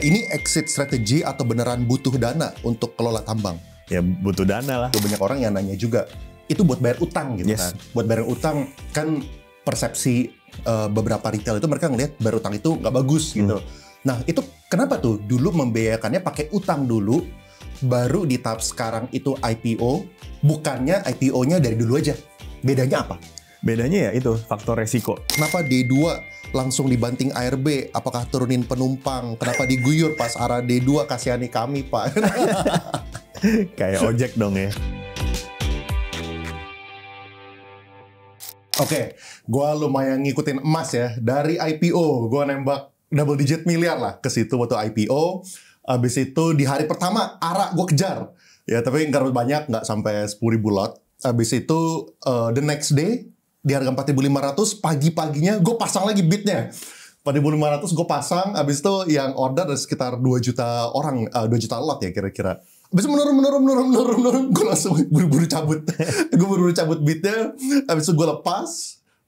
Ini exit strategy atau beneran butuh dana untuk kelola tambang? Ya butuh dana lah. Banyak orang yang nanya juga, itu buat bayar utang gitu kan? Buat bayar utang kan persepsi beberapa retail itu mereka ngelihat bayar utang itu nggak bagus gitu. Nah itu kenapa tuh dulu membiayakannya pakai utang dulu, baru di tahap sekarang itu IPO, bukannya IPO-nya dari dulu aja? Bedanya apa? Bedanya ya itu faktor resiko. Kenapa D2 langsung dibanting ARB? Apakah turunin penumpang? Kenapa diguyur pas arah D2? Kasihani kami Pak. Kayak ojek dong ya. Oke, gue lumayan ngikutin emas ya. Dari IPO, gue nembak double digit miliar lah ke situ waktu IPO. Abis itu di hari pertama, ARA gue kejar. Ya, tapi nggak banyak, nggak sampai 10.000 lot. Abis itu the next day, di harga 4.500, pagi-paginya gue pasang lagi bidnya. 4.500 gue pasang, abis itu yang order ada sekitar 2 juta orang, 2 juta lot ya kira-kira. Abis itu menurun, gue langsung buru-buru cabut. Gue buru-buru cabut bidnya, abis itu gue lepas,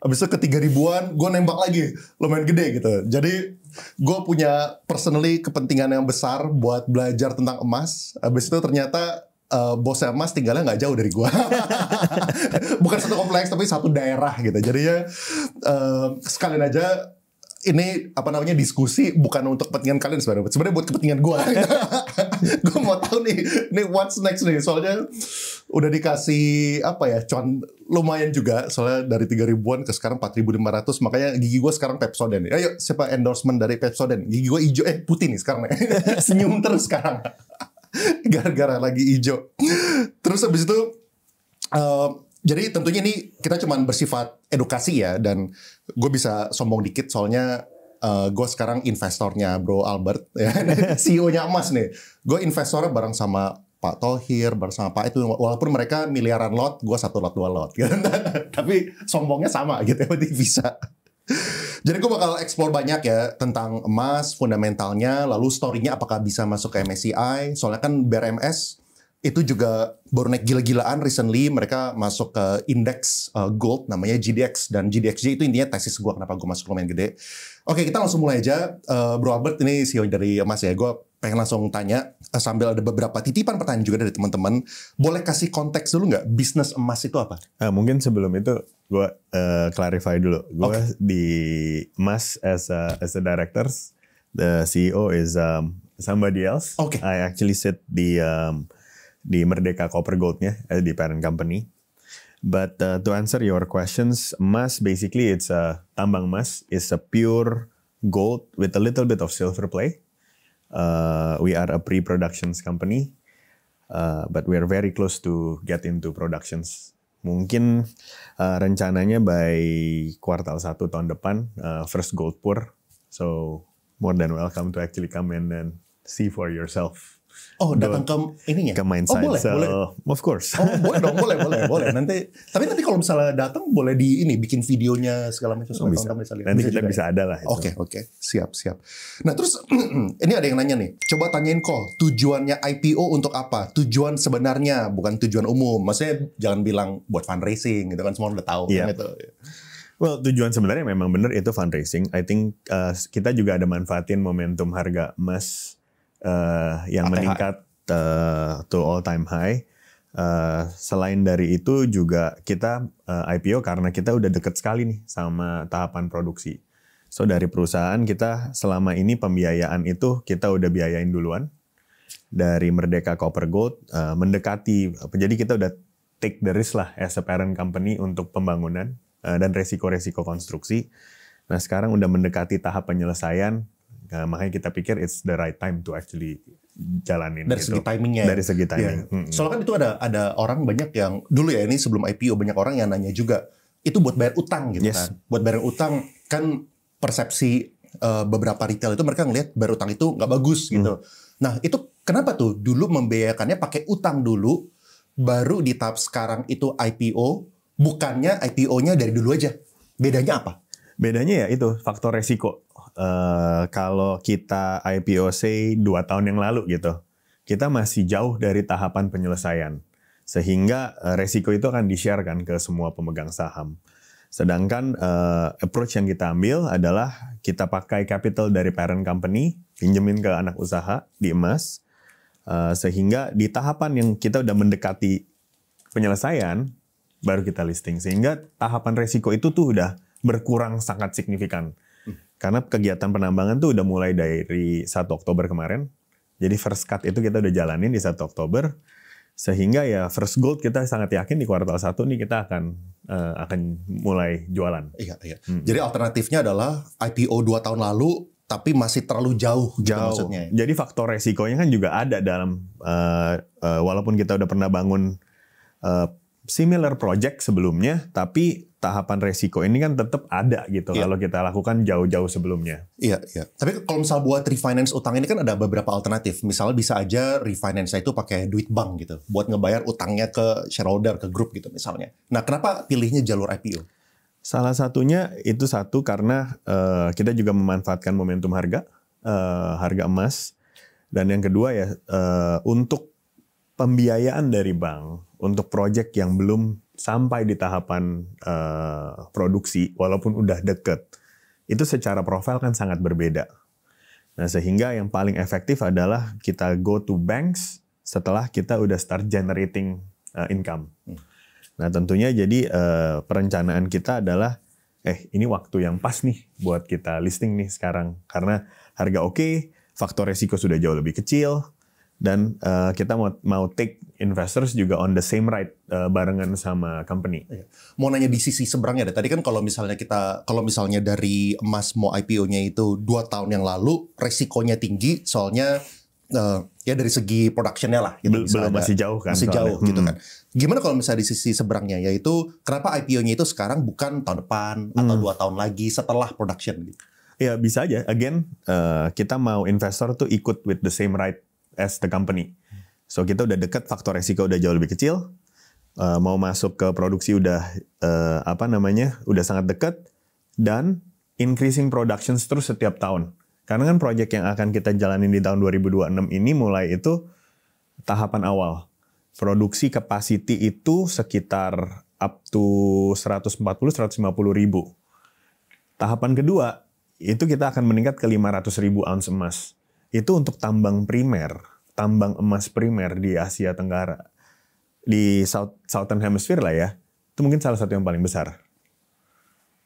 abis itu ke 3.000-an, gue nembak lagi, lumayan gede gitu. Jadi gue punya personally kepentingan yang besar buat belajar tentang emas. Abis itu ternyata bosnya emas tinggalnya nggak jauh dari gue. Bukan satu kompleks tapi satu daerah gitu. Jadinya sekalian aja ini diskusi bukan untuk kepentingan kalian sebenarnya buat kepentingan gue. Gue mau tahu nih what's next nih, soalnya udah dikasih cuan lumayan juga, soalnya dari 3.000-an ke sekarang 4.500, makanya gigi gue sekarang Pepsodent. Ayo siapa endorsement dari Pepsodent? Gigi gue hijau putih nih sekarang nih. Senyum terus sekarang. Gara-gara lagi hijau. Terus habis itu jadi tentunya ini kita cuman bersifat edukasi ya, dan gue bisa sombong dikit soalnya gue sekarang investornya Bro Albert ya, CEO-nya emas nih. Gue investornya bareng sama Pak Thohir, bareng sama Pak itu, walaupun mereka miliaran lot, gue 1 lot 2 lot gitu. Tapi sombongnya sama gitu ya, berarti bisa. Jadi gue bakal explore banyak ya tentang emas, fundamentalnya, lalu story-nya apakah bisa masuk ke MSCI. Soalnya kan BRMS itu juga baru naik gila-gilaan recently, mereka masuk ke indeks gold namanya GDX, dan GDXJ itu intinya tesis gue kenapa gue masuk lumayan gede. Oke, kita langsung mulai aja. Bro Albert ini CEO dari emas ya, gue pengen langsung tanya sambil ada beberapa titipan pertanyaan juga dari teman-teman. Boleh kasih konteks dulu nggak bisnis emas itu apa? Mungkin sebelum itu gue clarify dulu. Gue di emas as a director, the CEO is somebody else. I actually sit di Merdeka Copper Gold-nya di parent company. But to answer your questions, emas basically it's a tambang emas is a pure gold with a little bit of silver play. We are a pre-productions company, but we are very close to get into productions. Mungkin rencananya by kuartal 1 tahun depan, first gold pour. So more than welcome to actually come in and see for yourself. Datang ke ininya? Ke mine site. Boleh. Of course. Boleh dong, boleh. Nanti kalau misalnya datang boleh bikin videonya segala macam. Bisa. Nanti kita bisa ada lah. Oke. Siap. Nah terus ini ada yang nanya nih. Coba tanyain tujuannya IPO untuk apa? Tujuan sebenarnya, bukan tujuan umum. Maksudnya jangan bilang buat fundraising gitu kan, semua udah tahu kan itu. Well, tujuan sebenarnya memang benar itu fundraising. I think kita juga ada manfaatin momentum harga emas yang meningkat to all time high. Selain dari itu juga kita IPO karena kita udah deket sekali nih sama tahapan produksi. So dari perusahaan kita selama ini pembiayaan itu kita udah biayain duluan dari Merdeka Copper Gold, mendekati. Jadi kita udah take the risk lah as a parent company untuk pembangunan dan resiko-resiko konstruksi. Nah sekarang udah mendekati tahap penyelesaian. Makanya kita pikir it's the right time to actually jalanin dari gitu. Segi timingnya. Dari segi timing. Yeah. Soalnya kan itu ada orang banyak yang dulu ya, ini sebelum IPO banyak orang yang nanya juga, itu buat bayar utang gitu kan. Buat bayar utang kan persepsi beberapa retail itu mereka ngelihat bayar utang itu nggak bagus gitu. Nah itu kenapa tuh dulu membiayakannya pakai utang dulu, baru di tahap sekarang itu IPO, bukannya IPO-nya dari dulu aja? Bedanya apa? Bedanya ya itu faktor resiko. Kalau kita IPO say 2 tahun yang lalu gitu, kita masih jauh dari tahapan penyelesaian. Sehingga resiko itu akan di-share kan ke semua pemegang saham. Sedangkan approach yang kita ambil adalah kita pakai capital dari parent company, pinjemin ke anak usaha di emas, sehingga di tahapan yang kita udah mendekati penyelesaian, baru kita listing. Sehingga tahapan resiko itu tuh udah berkurang sangat signifikan. Karena kegiatan penambangan tuh udah mulai dari 1 Oktober kemarin. Jadi first cut itu kita udah jalanin di 1 Oktober. Sehingga ya first gold kita sangat yakin di kuartal 1 nih kita akan mulai jualan. Iya. Jadi alternatifnya adalah IPO 2 tahun lalu tapi masih terlalu jauh. Gitu maksudnya. Jadi faktor resikonya kan juga ada dalam walaupun kita udah pernah bangun similar project sebelumnya, tapi tahapan resiko ini kan tetap ada gitu kalau kita lakukan jauh-jauh sebelumnya. Iya. Tapi kalau misal buat refinance utang ini kan ada beberapa alternatif. Misalnya bisa aja refinance itu pakai duit bank gitu, buat ngebayar utangnya ke shareholder, ke grup gitu misalnya. Nah, kenapa pilihnya jalur IPO? Salah satunya itu karena kita juga memanfaatkan momentum harga emas, dan yang kedua ya untuk pembiayaan dari bank untuk proyek yang belum sampai di tahapan produksi, walaupun udah deket, itu secara profil kan sangat berbeda. Nah, sehingga yang paling efektif adalah kita go to banks setelah kita udah start generating income. Nah, tentunya jadi perencanaan kita adalah, ini waktu yang pas nih buat kita listing nih sekarang. Karena harga oke, faktor resiko sudah jauh lebih kecil, dan kita mau take investors juga on the same ride barengan sama company. Mau nanya di sisi seberangnya deh. Tadi kan kalau misalnya dari emas mau IPO-nya itu 2 tahun yang lalu, resikonya tinggi soalnya ya dari segi production-nya lah. Gitu, masih jauh kan. Masih jauh gitu kan. Gimana kalau misalnya di sisi seberangnya, yaitu kenapa IPO-nya itu sekarang bukan tahun depan atau 2 tahun lagi setelah production gitu? Ya bisa aja. Again, kita mau investor tuh ikut with the same ride as the company. So kita udah deket, faktor resiko udah jauh lebih kecil. Mau masuk ke produksi udah udah sangat dekat, dan increasing production terus setiap tahun. Karena kan project yang akan kita jalanin di tahun 2026 ini mulai itu tahapan awal. Produksi capacity itu sekitar up to 140-150 ribu. Tahapan kedua, itu kita akan meningkat ke 500 ribu ounce emas. Itu untuk tambang emas primer di Asia Tenggara. Di Southern Hemisphere lah ya. Itu mungkin salah satu yang paling besar.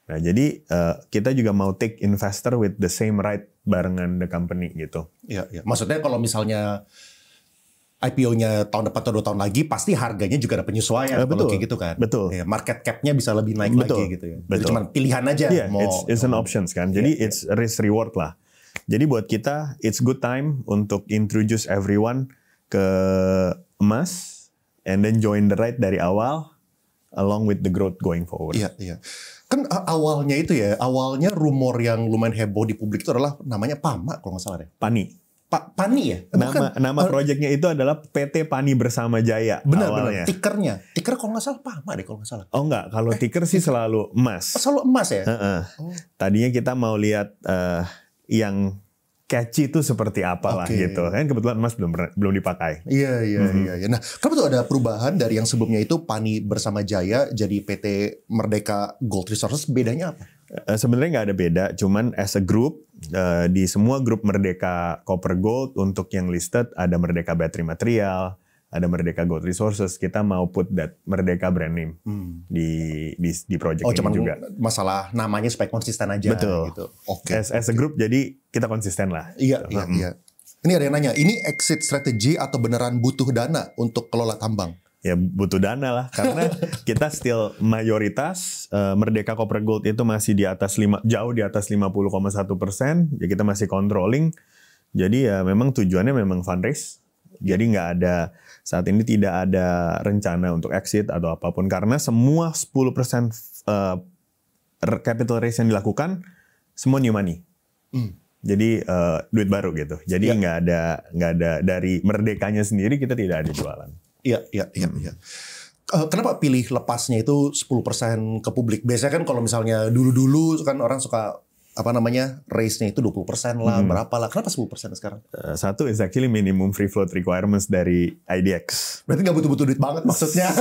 Nah, jadi kita juga mau take investor with the same ride barengan the company gitu. Iya. Maksudnya kalau misalnya IPO-nya tahun depan atau 2 tahun lagi, pasti harganya juga ada penyesuaian. Betul. Kayak gitu kan. Betul. Ya, market cap-nya bisa lebih naik lagi gitu ya. Jadi cuma pilihan aja. Yeah, it's an options kan. Jadi it's risk reward lah. Jadi buat kita, it's good time untuk introduce everyone ke emas, and then join the ride dari awal, along with the growth going forward. Iya. Kan awalnya rumor yang lumayan heboh di publik itu adalah namanya PAMA kalau nggak salah deh. Pani ya? Nama proyeknya itu adalah PT Pani Bersama Jaya. Benar. Tiker kalau nggak salah PAMA deh kalau nggak salah. Oh enggak, kalau tiker sih selalu emas. Selalu emas ya? Tadinya kita mau lihat yang catchy itu seperti apalah gitu. Kan kebetulan emas belum dipakai. Iya. Nah, kenapa tuh ada perubahan dari yang sebelumnya itu Pani Bersama Jaya jadi PT Merdeka Gold Resources, bedanya apa? Sebenarnya nggak ada beda, cuman as a group di semua grup Merdeka Copper Gold untuk yang listed ada Merdeka Battery Material, ada Merdeka Gold Resources. Kita mau put that Merdeka brand name di project ini juga. Masalah namanya supaya konsisten aja. Betul. Gitu. As a group jadi kita konsisten lah. Iya. Ini ada yang nanya, ini exit strategy atau beneran butuh dana untuk kelola tambang? Ya butuh dana lah, karena kita still mayoritas Merdeka Copper Gold itu masih jauh di atas 50,1%. Ya kita masih controlling. Jadi ya memang tujuannya memang fundraise. Jadi saat ini tidak ada rencana untuk exit atau apapun, karena semua 10% capital raise yang dilakukan semua new money. Jadi duit baru gitu. Jadi nggak ada dari Merdekanya sendiri, kita tidak ada jualan. Iya. Kenapa pilih lepasnya itu 10% ke publik? Biasanya kan kalau misalnya dulu kan orang suka raise-nya itu 20% lah, berapa lah. Kenapa 10% sekarang? Satu is actually minimum free float requirements dari IDX. Berarti nggak butuh-butuh duit banget maksudnya.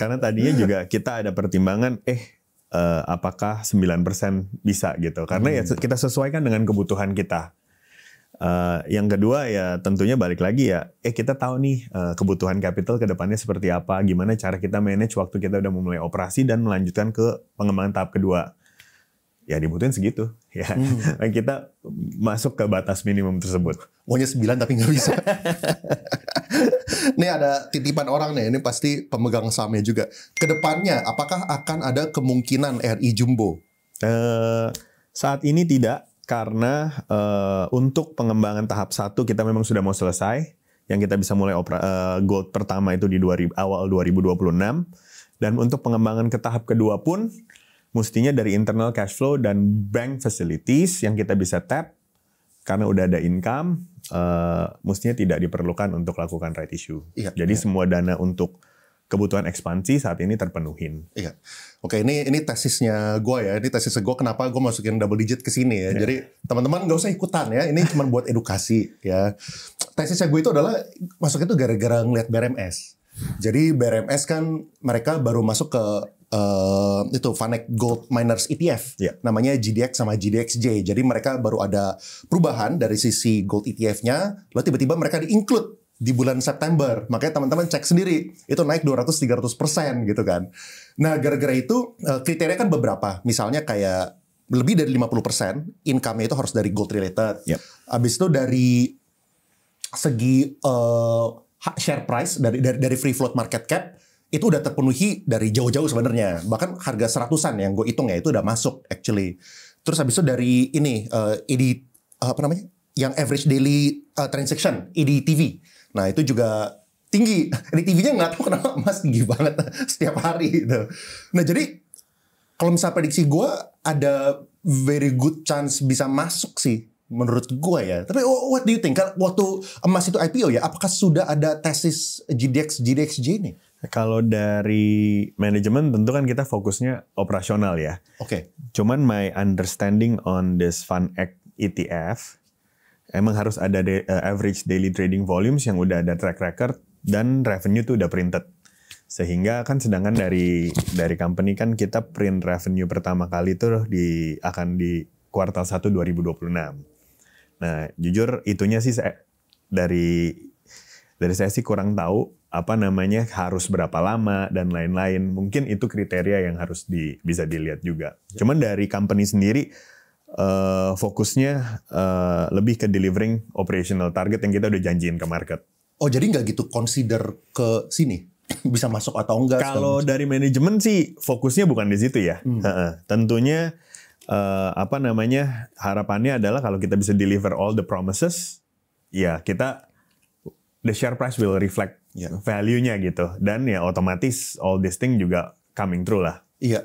Karena tadinya juga kita ada pertimbangan, apakah 9% bisa gitu. Karena ya kita sesuaikan dengan kebutuhan kita. Yang kedua ya tentunya balik lagi ya, kita tahu nih kebutuhan capital ke depannya seperti apa, gimana cara kita manage waktu kita udah memulai operasi dan melanjutkan ke pengembangan tahap kedua. Ya dibutuhin segitu. Ya, kita masuk ke batas minimum tersebut. Maunya 9 tapi nggak bisa. Ini ada titipan orang nih, ini pasti pemegang sahamnya juga. Kedepannya, apakah akan ada kemungkinan RI Jumbo? Saat ini tidak, karena untuk pengembangan tahap 1 kita memang sudah mau selesai. Yang kita bisa mulai gold pertama itu di awal 2026. Dan untuk pengembangan ke tahap kedua pun, mestinya dari internal cash flow dan bank facilities yang kita bisa tap, karena udah ada income, mestinya tidak diperlukan untuk lakukan right issue. Iya, jadi semua dana untuk kebutuhan ekspansi saat ini terpenuhin. Iya. Oke, ini tesisnya gue ya. Ini tesisnya gue kenapa gue masukin double digit ke sini ya. Jadi teman-teman nggak usah ikutan ya. Ini cuma buat edukasi ya. Tesisnya gue itu adalah masuknya itu gara-gara ngeliat BRMS. Jadi BRMS kan mereka baru masuk ke itu Vanek Gold Miners ETF, namanya GDX sama GDXJ. Jadi mereka baru ada perubahan dari sisi gold ETF-nya, lalu tiba-tiba mereka di-include di bulan September. Makanya teman-teman cek sendiri, itu naik 200-300% gitu kan. Nah gara-gara itu kriteria kan beberapa, misalnya kayak lebih dari 50% income-nya itu harus dari gold related. Habis itu dari segi share price dari free float market cap itu udah terpenuhi dari jauh-jauh sebenarnya. Bahkan harga 100-an yang gue hitung ya itu udah masuk actually. Terus habis itu dari ini apa namanya? Yang average daily transaction, EDTV. Nah, itu juga tinggi. EDTV-nya nggak tahu kenapa emas tinggi banget setiap hari gitu. Nah, jadi kalau misalnya prediksi gue ada very good chance bisa masuk sih menurut gue ya. Tapi what do you think? Waktu emas itu IPO ya, apakah sudah ada tesis GDXJ nih? Kalau dari manajemen tentu kan kita fokusnya operasional ya. Oke. Cuman my understanding on this FunEx ETF emang harus ada average daily trading volumes yang udah ada track record dan revenue tuh udah printed. Sehingga kan sedangkan dari company kan kita print revenue pertama kali tuh akan di kuartal 1 2026. Nah, jujur itunya sih dari saya sih kurang tahu apa namanya harus berapa lama dan lain-lain. Mungkin itu kriteria yang harus bisa dilihat juga. Cuman dari company sendiri fokusnya lebih ke delivering operational target yang kita udah janjiin ke market. Oh, jadi nggak gitu consider ke sini bisa masuk atau enggak? Kalau dari manajemen sih fokusnya bukan di situ ya. Tentunya apa namanya harapannya adalah kalau kita bisa deliver all the promises, ya kita the share price will reflect value-nya gitu, dan ya otomatis all this thing juga coming through lah. Iya.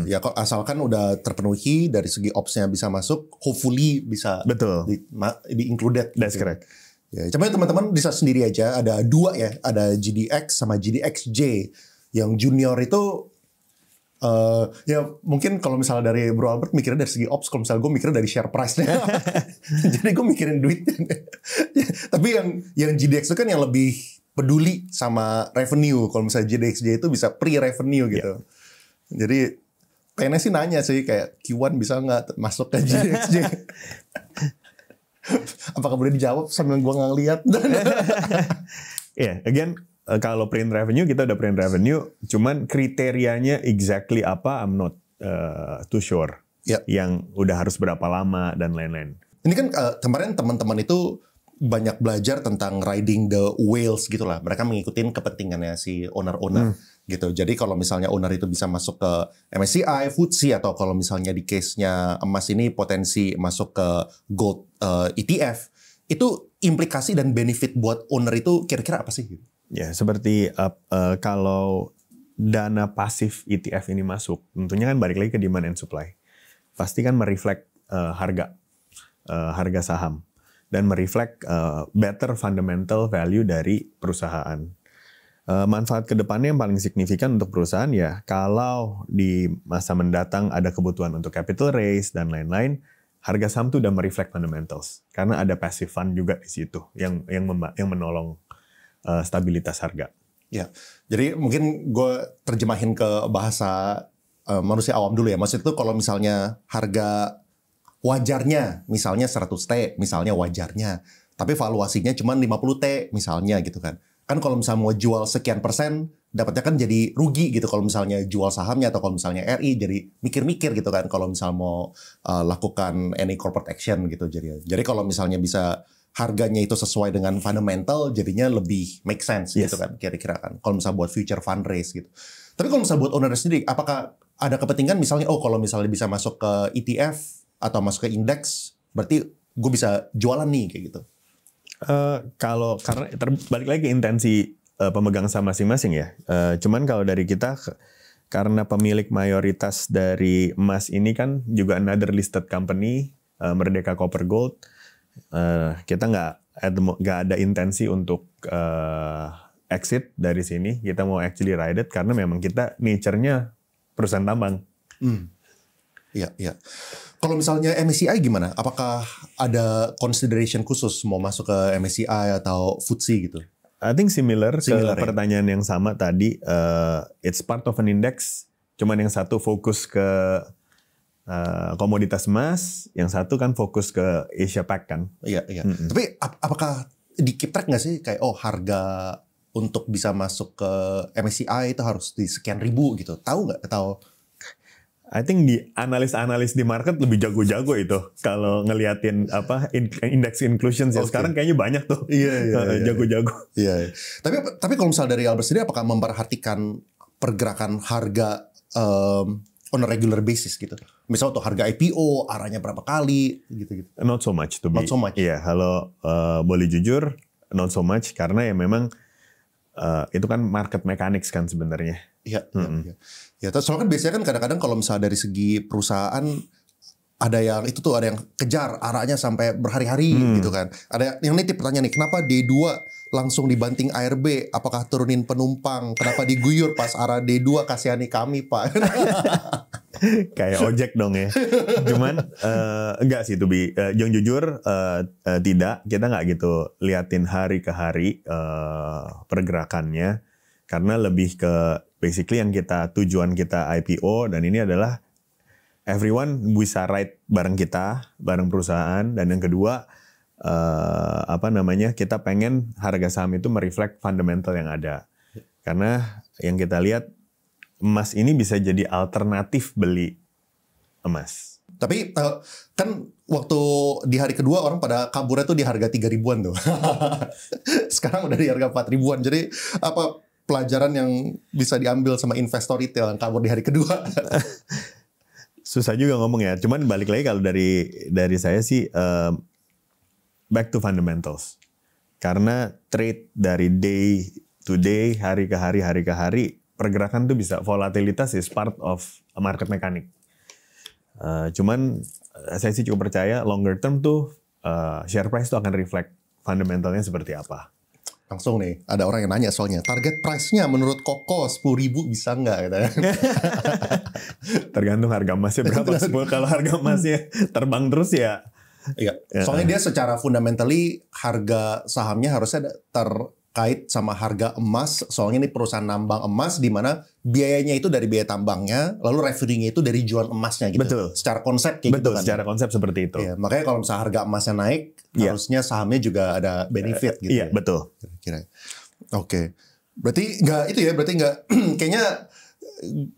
Ya kalau asalkan udah terpenuhi dari segi ops-nya bisa masuk, hopefully bisa betul di included. That's correct. Ya, coba teman-teman bisa sendiri aja, ada dua ya, ada GDX sama GDXJ. Yang junior itu ya mungkin kalau misalnya dari Bro Albert mikirnya dari segi ops, kalau misalnya gue mikirnya dari share price-nya. Jadi gue mikirin duitnya. Tapi yang GDX itu kan yang lebih peduli sama revenue. Kalau misalnya GDXJ itu bisa pre-revenue gitu. Jadi pengennya sih nanya sih kayak Q1 bisa nggak masuk ke GDXJ? Apakah boleh dijawab sambil gue nggak ngeliat? Again, kalau print revenue kita udah print revenue, cuman kriterianya exactly apa I'm not too sure. Yang udah harus berapa lama dan lain-lain. Ini kan kemarin teman-teman itu banyak belajar tentang riding the whales gitulah. Mereka mengikutin kepentingannya si owner-owner gitu. Jadi kalau misalnya owner itu bisa masuk ke MSCI, FTSE, atau kalau misalnya di case-nya emas ini potensi masuk ke gold ETF, itu implikasi dan benefit buat owner itu kira-kira apa sih? Ya, seperti kalau dana pasif ETF ini masuk, tentunya kan balik lagi ke demand and supply. Pasti kan mereflect harga saham dan mereflect better fundamental value dari perusahaan. Manfaat kedepannya yang paling signifikan untuk perusahaan ya kalau di masa mendatang ada kebutuhan untuk capital raise dan lain-lain, harga saham tuh udah mereflect fundamentals karena ada passive fund juga di situ yang menolong stabilitas harga. Ya, jadi mungkin gue terjemahin ke bahasa manusia awam dulu ya. Maksud itu kalau misalnya harga wajarnya misalnya 100T, misalnya wajarnya, tapi valuasinya cuma 50T misalnya gitu kan. Kan kalau misalnya mau jual sekian persen, dapatnya kan jadi rugi gitu kalau misalnya jual sahamnya, atau kalau misalnya RI jadi mikir-mikir gitu kan kalau misalnya mau lakukan any corporate action gitu. Jadi kalau misalnya bisa harganya itu sesuai dengan fundamental, jadinya lebih make sense gitu kan kira-kira kan. Kalau misalnya buat future fundraise gitu. Tapi kalau misalnya buat owner sendiri, apakah ada kepentingan misalnya, kalau misalnya bisa masuk ke ETF atau masuk ke indeks, berarti gue bisa jualan nih kayak gitu? Kalau karena balik lagi ke intensi pemegang saham masing-masing ya. Cuman kalau dari kita, karena pemilik mayoritas dari emas ini kan juga another listed company, Merdeka Copper Gold, kita nggak ada intensi untuk exit dari sini. Kita mau actually ride it karena memang kita nature-nya perusahaan tambang. Iya. Kalau misalnya MSCI gimana? Apakah ada consideration khusus mau masuk ke MSCI atau FTSE gitu? I think similar ke ya? pertanyaan yang sama tadi. It's part of an index. Cuman yang satu fokus ke komoditas emas, yang satu kan fokus ke Asia Pac kan. Iya. Tapi apakah di keep track nggak sih kayak harga untuk bisa masuk ke MSCI itu harus di sekian ribu gitu? Tahu nggak? Atau I think di analis-analis di market lebih jago-jago itu kalau ngeliatin index inclusion ya. Sekarang kayaknya banyak tuh. Iya. Jago-jago. Iya. Tapi kalau misalnya dari Albert sendiri, apakah memperhatikan pergerakan harga on a regular basis gitu? Misal untuk harga IPO arahnya berapa kali gitu. Not so much to be. Not so much. Iya, kalau boleh jujur not so much karena ya memang itu kan market mechanics kan sebenarnya. Iya. Ya, soalnya kan biasanya kan kadang-kadang kalau misalnya dari segi perusahaan ada yang kejar arahnya sampai berhari-hari gitu kan. Ada yang nitip pertanyaan nih, kenapa D2 langsung dibanting ARB? Apakah turunin penumpang? Kenapa diguyur pas arah D2? Kasihani kami, Pak. Kayak ojek dong ya. Cuman enggak sih, yang jujur tidak, kita nggak gitu liatin hari ke hari pergerakannya, karena lebih ke basically yang tujuan kita IPO, dan ini adalah everyone bisa ride bareng kita, bareng perusahaan, dan yang kedua kita pengen harga saham itu mereflect fundamental yang ada. Karena yang kita lihat emas ini bisa jadi alternatif beli emas. Tapi kan waktu di hari kedua orang pada kaburnya tuh di harga 3 ribuan tuh. Sekarang udah di harga 4 ribuan. Jadi apa pelajaran yang bisa diambil sama investor retail yang kabur di hari kedua? Susah juga ngomong ya. Cuman balik lagi kalau dari saya sih back to fundamentals. Karena trade dari day to day, hari ke hari, pergerakan tuh bisa, volatilitas is part of a market mechanic. Cuman saya sih cukup percaya longer term tuh share price tuh akan reflect fundamentalnya seperti apa. Langsung nih, ada orang yang nanya soalnya, target price-nya menurut Koko 10.000 bisa nggak? Tergantung harga emasnya berapa. Kalau harga emasnya terbang terus ya. Iya, soalnya dia secara fundamentally harga sahamnya harusnya terkait sama harga emas. Soalnya ini perusahaan nambang emas di mana biayanya itu dari biaya tambangnya, lalu revenue-nya itu dari jual emasnya gitu. Betul. Secara konsep kayak gitu kan. Secara konsep seperti itu. Iya, makanya kalau misalnya harga emasnya naik, harusnya sahamnya juga ada benefit gitu. Iya, betul. Kira-kira. Oke. Berarti nggak kayaknya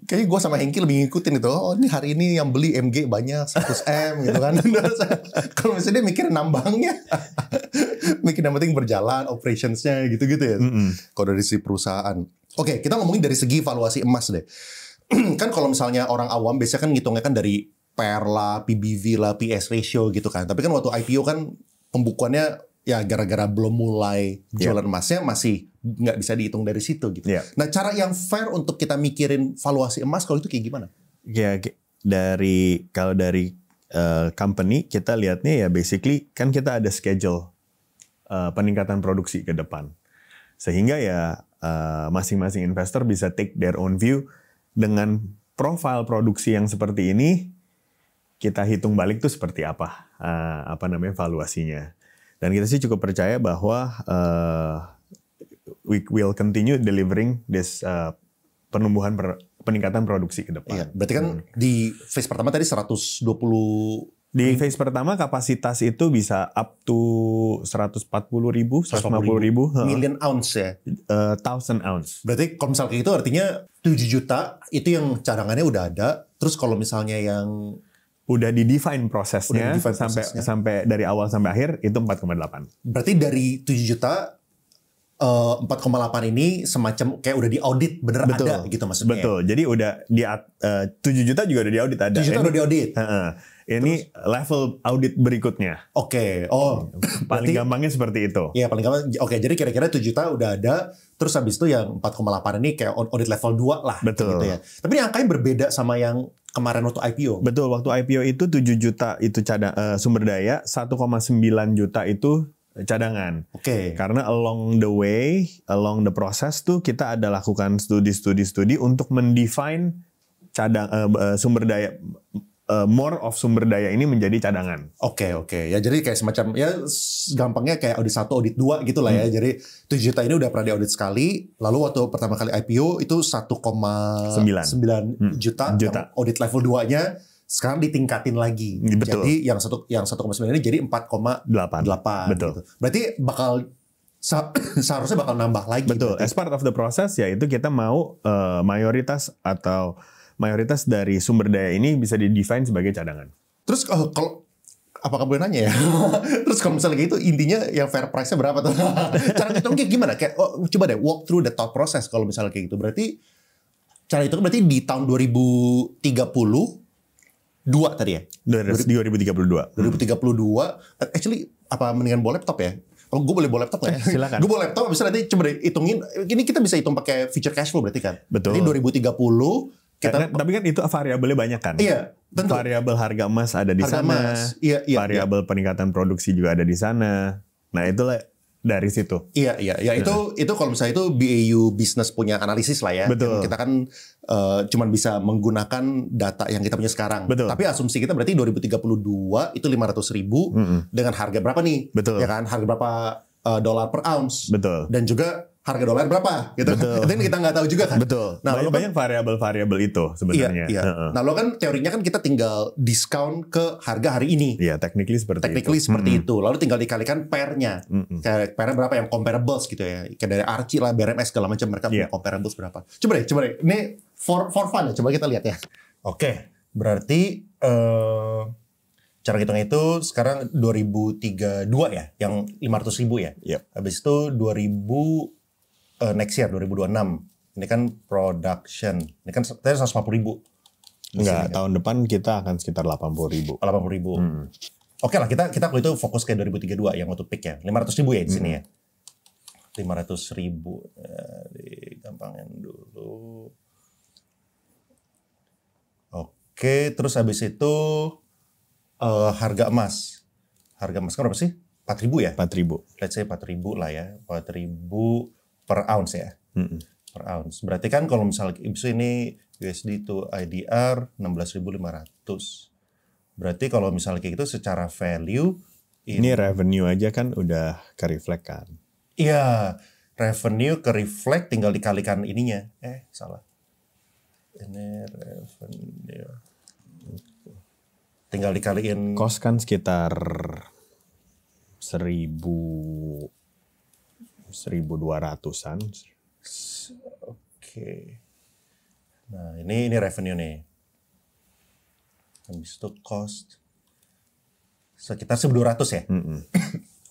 gue sama Hengki lebih ngikutin itu. Oh, ini hari ini yang beli MG banyak 100M gitu kan. Kalau misalnya dia mikir nambangnya, mikir yang penting berjalan operationsnya gitu-gitu ya. Kalau dari si perusahaan. Oke, kita ngomongin dari segi valuasi emas deh. Kan kalau misalnya orang awam biasanya kan ngitungnya kan dari PER lah, PBV lah, PS ratio gitu kan. Tapi kan waktu IPO kan pembukuannya ya gara-gara belum mulai jualan emasnya masih nggak bisa dihitung dari situ gitu. Nah, cara yang fair untuk kita mikirin valuasi emas kalau itu kayak gimana? Ya, kalau dari company kita lihatnya ya basically kan kita ada schedule peningkatan produksi ke depan. Sehingga ya masing-masing investor bisa take their own view dengan profil produksi yang seperti ini, kita hitung balik tuh seperti apa valuasinya. Dan kita sih cukup percaya bahwa we will continue delivering this peningkatan produksi ke depan. Iya, berarti kan di phase pertama tadi 120. Di phase pertama kapasitas itu bisa up to 140.000, 150.000 million ounce ya. 1,000 ounce. Berarti kalau misalnya kayak itu artinya 7 juta itu yang cadangannya udah ada. Terus kalau misalnya yang udah di-define prosesnya sampai dari awal sampai akhir itu 4,8. Berarti dari 7 juta 4,8 ini semacam kayak udah diaudit bener ada gitu maksudnya. Betul. Jadi udah 7 juta juga udah diaudit ada. 7 juta udah diaudit. Ini level audit berikutnya. Oke. Paling gampangnya seperti itu. Iya, paling gampang. Oke, jadi kira-kira 7 juta udah ada, terus habis itu yang 4,8 ini kayak audit level 2 lah. Betul. Gitu ya. Tapi ini angkanya berbeda sama yang kemarin waktu IPO. Betul, waktu IPO itu 7 juta itu sumber daya, 1,9 juta itu cadangan. Oke. Karena along the process tuh kita ada lakukan studi untuk mendefine sumber daya, more of sumber daya ini menjadi cadangan. Oke. Ya jadi kayak semacam ya gampangnya kayak audit 1, audit 2 gitu lah ya. Jadi 7 juta ini udah pernah diaudit sekali. Lalu waktu pertama kali IPO itu 1,9 juta. Audit level 2-nya sekarang ditingkatin lagi. Betul. Jadi yang 1,9 ini jadi 4,8. Betul. Gitu. Berarti seharusnya bakal nambah lagi. Betul. Berarti. As part of the process yaitu kita mau mayoritas dari sumber daya ini bisa di-define sebagai cadangan. Terus kalau apakah boleh nanya ya? Terus kalau misalnya gitu intinya yang fair price-nya berapa tuh? Cara hitungnya gimana? Kayak coba deh walk through the thought process kalau misalnya kayak gitu. Berarti cara itu berarti di tahun 2032 tadi ya? 2032. Actually apa mendingan bawa laptop ya? Oh, gue boleh bawa laptop nggak ya? Silakan. Gue bawa laptop, bisa nanti coba deh hitungin. Ini kita bisa hitung pakai future cash flow berarti kan? Betul. Jadi 2030 tapi kan itu variabelnya banyak kan? Iya, tentu. Variabel harga emas ada di sana. Iya. Variabel peningkatan produksi juga ada di sana. Nah, itulah dari situ. Iya. Itu kalau misalnya itu BAU business punya analisis lah ya. Betul. Kita kan cuman bisa menggunakan data yang kita punya sekarang. Betul. Tapi asumsi kita berarti 2032 itu 500.000 dengan harga berapa nih? Betul. Ya kan, harga berapa dolar per ounce? Betul. Dan juga harga dolar berapa gitu. Betul. Itu kita nggak tahu juga kan. Betul. Nah, banyak variabel-variabel itu sebenarnya. Iya. Nah, lo kan teorinya kan kita tinggal discount ke harga hari ini. Iya, technically seperti itu. Lalu tinggal dikalikan pair-nya. Kayak pair-nya berapa yang comparables gitu ya. Kayak dari Archie lah, BRMS segala macam mereka punya comparables berapa. Coba deh. Ini for fun ya. Coba kita lihat ya. Oke. Berarti cara hitungnya itu sekarang 2032 ya, yang 500.000 ya. Yep. Habis itu 2000 next year 2026. Ini kan production. Ini kan tadi 150.000. Enggak, tahun depan kita akan sekitar 80.000. 80.000. Oke lah, kita itu fokus ke 2032 yang waktu peak ya. 500.000 ya di sini ya. 500.000. Digampangin dulu. Oke, terus habis itu harga emas. Harga emas kan berapa sih? 4.000 ya? 4.000. Let's say 4.000 lah ya. 4.000 per ounce ya. Per ounce. Berarti kan kalau misalnya ini USD to IDR 16.500. Berarti kalau misalnya kayak gitu secara value ini revenue aja kan udah ke-reflect kan. Iya, revenue ke-reflect tinggal dikalikan ininya. Salah. Ini revenue. Tinggal dikaliin cost kan sekitar 1.200-an. Oke. Nah, ini revenue nih. Habis itu cost sekitar 1.200 ya?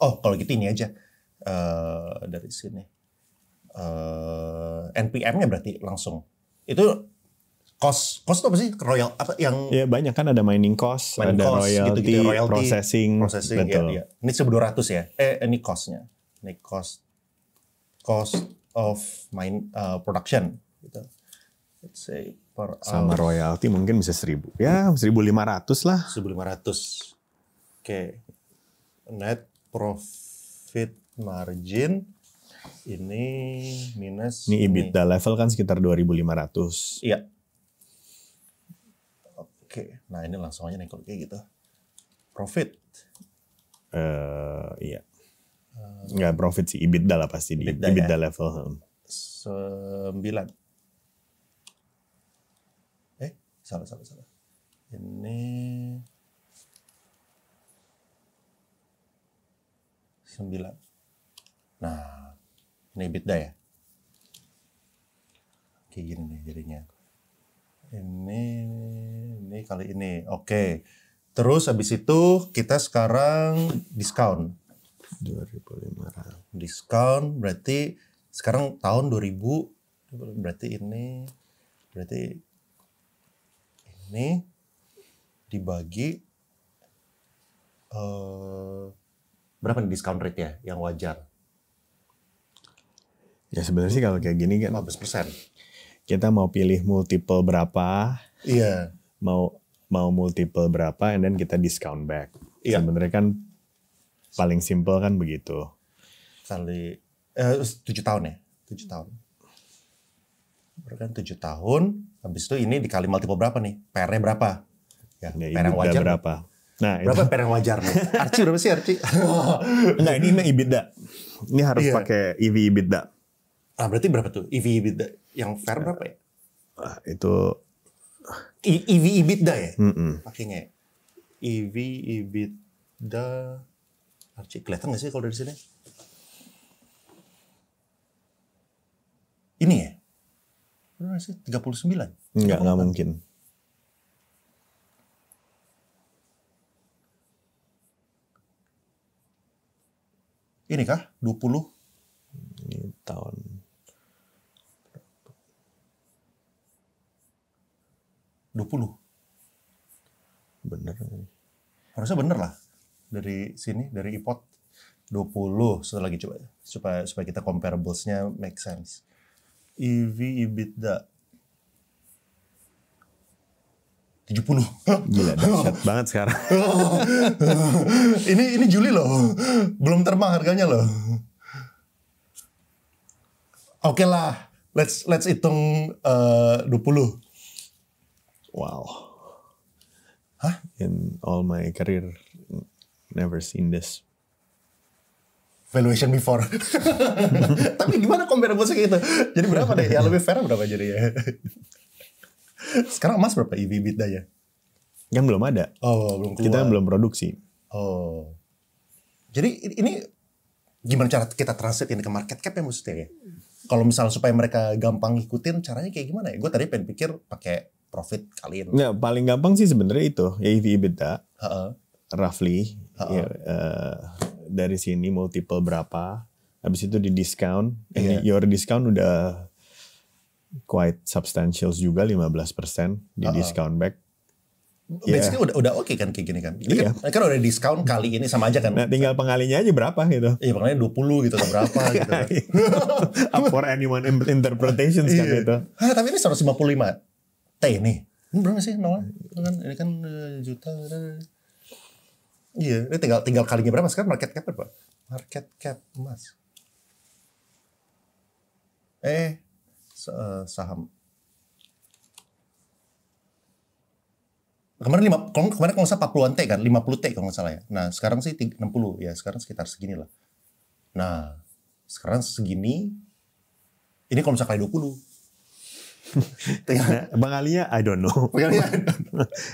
Oh, kalau gitu ini aja. Dari sini. NPM-nya berarti langsung. Itu cost itu apa sih? Royal apa yang ya banyak kan, ada mining cost, ada royalty, gitu, processing. Betul. Ya. Ini 1.200 ya. Ini cost-nya. Ini cost of production gitu. Let's say per sama royalty mungkin bisa 1.000. Ya, 1.500 lah. 1.500. Oke. Net profit margin ini minus ini EBITDA level kan sekitar 2.500. Iya. Oke. Nah, ini langsung aja nih kalau kayak gitu. Profit. Iya. Nggak profit sih, EBITDA lah pasti di EBITDA ya? level. 9. Salah. Ini 9. Nah, ini EBITDA ya. Kayak gini nih jadinya. Ini kali ini. Oke. Terus habis itu kita sekarang diskon. 2.500. Diskon berarti sekarang tahun 2000, berarti ini dibagi berapa nih diskon rate ya yang wajar? Ya sebenarnya sih kalau kayak gini kan 15%. Kita mau pilih multiple berapa? Iya. Mau multiple berapa and then kita discount back. Iya. Sebenarnya kan paling simple kan begitu. Kali 7 tahun ya? 7 tahun. Berarti kan 7 tahun, habis itu ini dikali multiple berapa nih? PR-nya berapa? Ya, PR yang wajar berapa? Nah, berapa PR yang wajar nih? Archie berapa sih Archie? Enggak, ini EBITDA. Ini harus pakai EV EBITDA. Ah, berarti berapa tuh EV EBITDA? Yang fair berapa ya? Itu EV EBITDA ya? Pakainya EV EBITDA. Archie kelihatan nggak sih kalau dari sini? Ini ya? Berapa sih? 39? Nggak mungkin. Ini kah? 20? Ini tahun. Bener. Harusnya bener lah. Dari sini, dari iPod 20. Setelah lagi coba supaya kita comparables-nya make sense. EV EBITDA 70. Gila, dahsyat banget sekarang. ini Juli loh. Belum terbang harganya loh. Oke lah. Let's hitung 20. Wow. Hah? In all my career, never seen this. Valuation before. Tapi gimana comparables kayak gitu? Jadi berapa deh? Yang lebih fair berapa jadi ya? Sekarang emas berapa EV EBITDA ya? Kan belum ada. Oh, belum keluar. Kita belum produksi. Oh. Jadi ini gimana cara kita translate ini ke market cap ya maksudnya ya? Kalau misalnya supaya mereka gampang ngikutin, caranya kayak gimana ya? Gue tadi pengen pikir pakai profit kaliin. Nggak, paling gampang sih sebenarnya itu, EV EBITDA. Roughly. Ya, dari sini multiple berapa. Habis itu di discount. Your discount udah quite substantial juga, 15% di discount back. Basically udah oke kan kayak gini kan. Ini kan udah diskon kali ini sama aja kan. Nah, tinggal pengalinya aja berapa gitu. Iya, pengalinya 20 gitu atau berapa gitu kan. Up for anyone interpretations kan gitu. Tapi ini 155 T nih. Ini berapa sih nolnya? Ini kan juta. Iya, ini tinggal kalinya berapa sekarang market cap berapa? Market cap emas. Saham. Kemarin kalau nggak salah 40-an T kan, 50 T kalau nggak salah ya. Nah sekarang sih 60 ya, sekarang sekitar segini lah. Nah sekarang segini, ini kalau misalnya kali 20. Nah, Bang Alinya I don't know.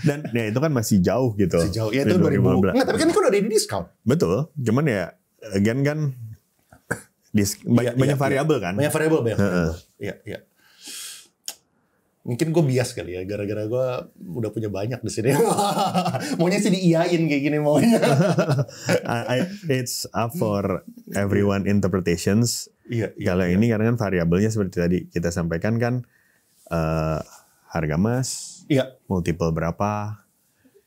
Dan ya itu kan masih jauh gitu. Masih jauh, ya itu 2015. Nggak, tapi kan itu udah di diskon. Betul, cuman ya again kan banyak variabel kan. Banyak variabel. Iya. Mungkin gue bias kali ya, gara-gara gue udah punya banyak di sini. Maunya sih diiyain kayak gini maunya. It's up for everyone interpretations. Iya. Kalau ini karena kan variabelnya seperti tadi kita sampaikan kan, harga emas, multiple berapa,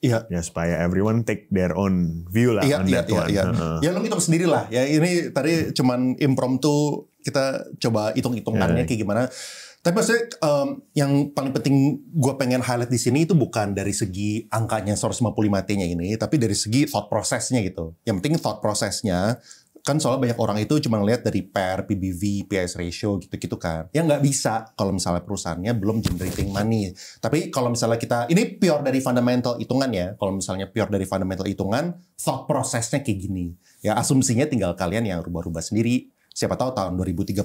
ya supaya everyone take their own view lah on that one. Ya lo hitung sendiri lah. Ya ini tadi cuman impromptu, kita coba hitung-hitungannya kayak gimana. Tapi maksudnya yang paling penting gue pengen highlight di sini itu bukan dari segi angkanya 155T-nya ini, tapi dari segi thought process-nya gitu. Yang penting thought process-nya, kan soalnya banyak orang itu cuma ngeliat dari PER, PBV, PIS ratio gitu-gitu kan. Yang nggak bisa kalau misalnya perusahaannya belum generating money. Tapi kalau misalnya kita, ini pure dari fundamental hitungan ya. Kalau misalnya pure dari fundamental hitungan, thought process-nya kayak gini. Ya asumsinya tinggal kalian yang rubah-rubah sendiri. Siapa tahu tahun 2032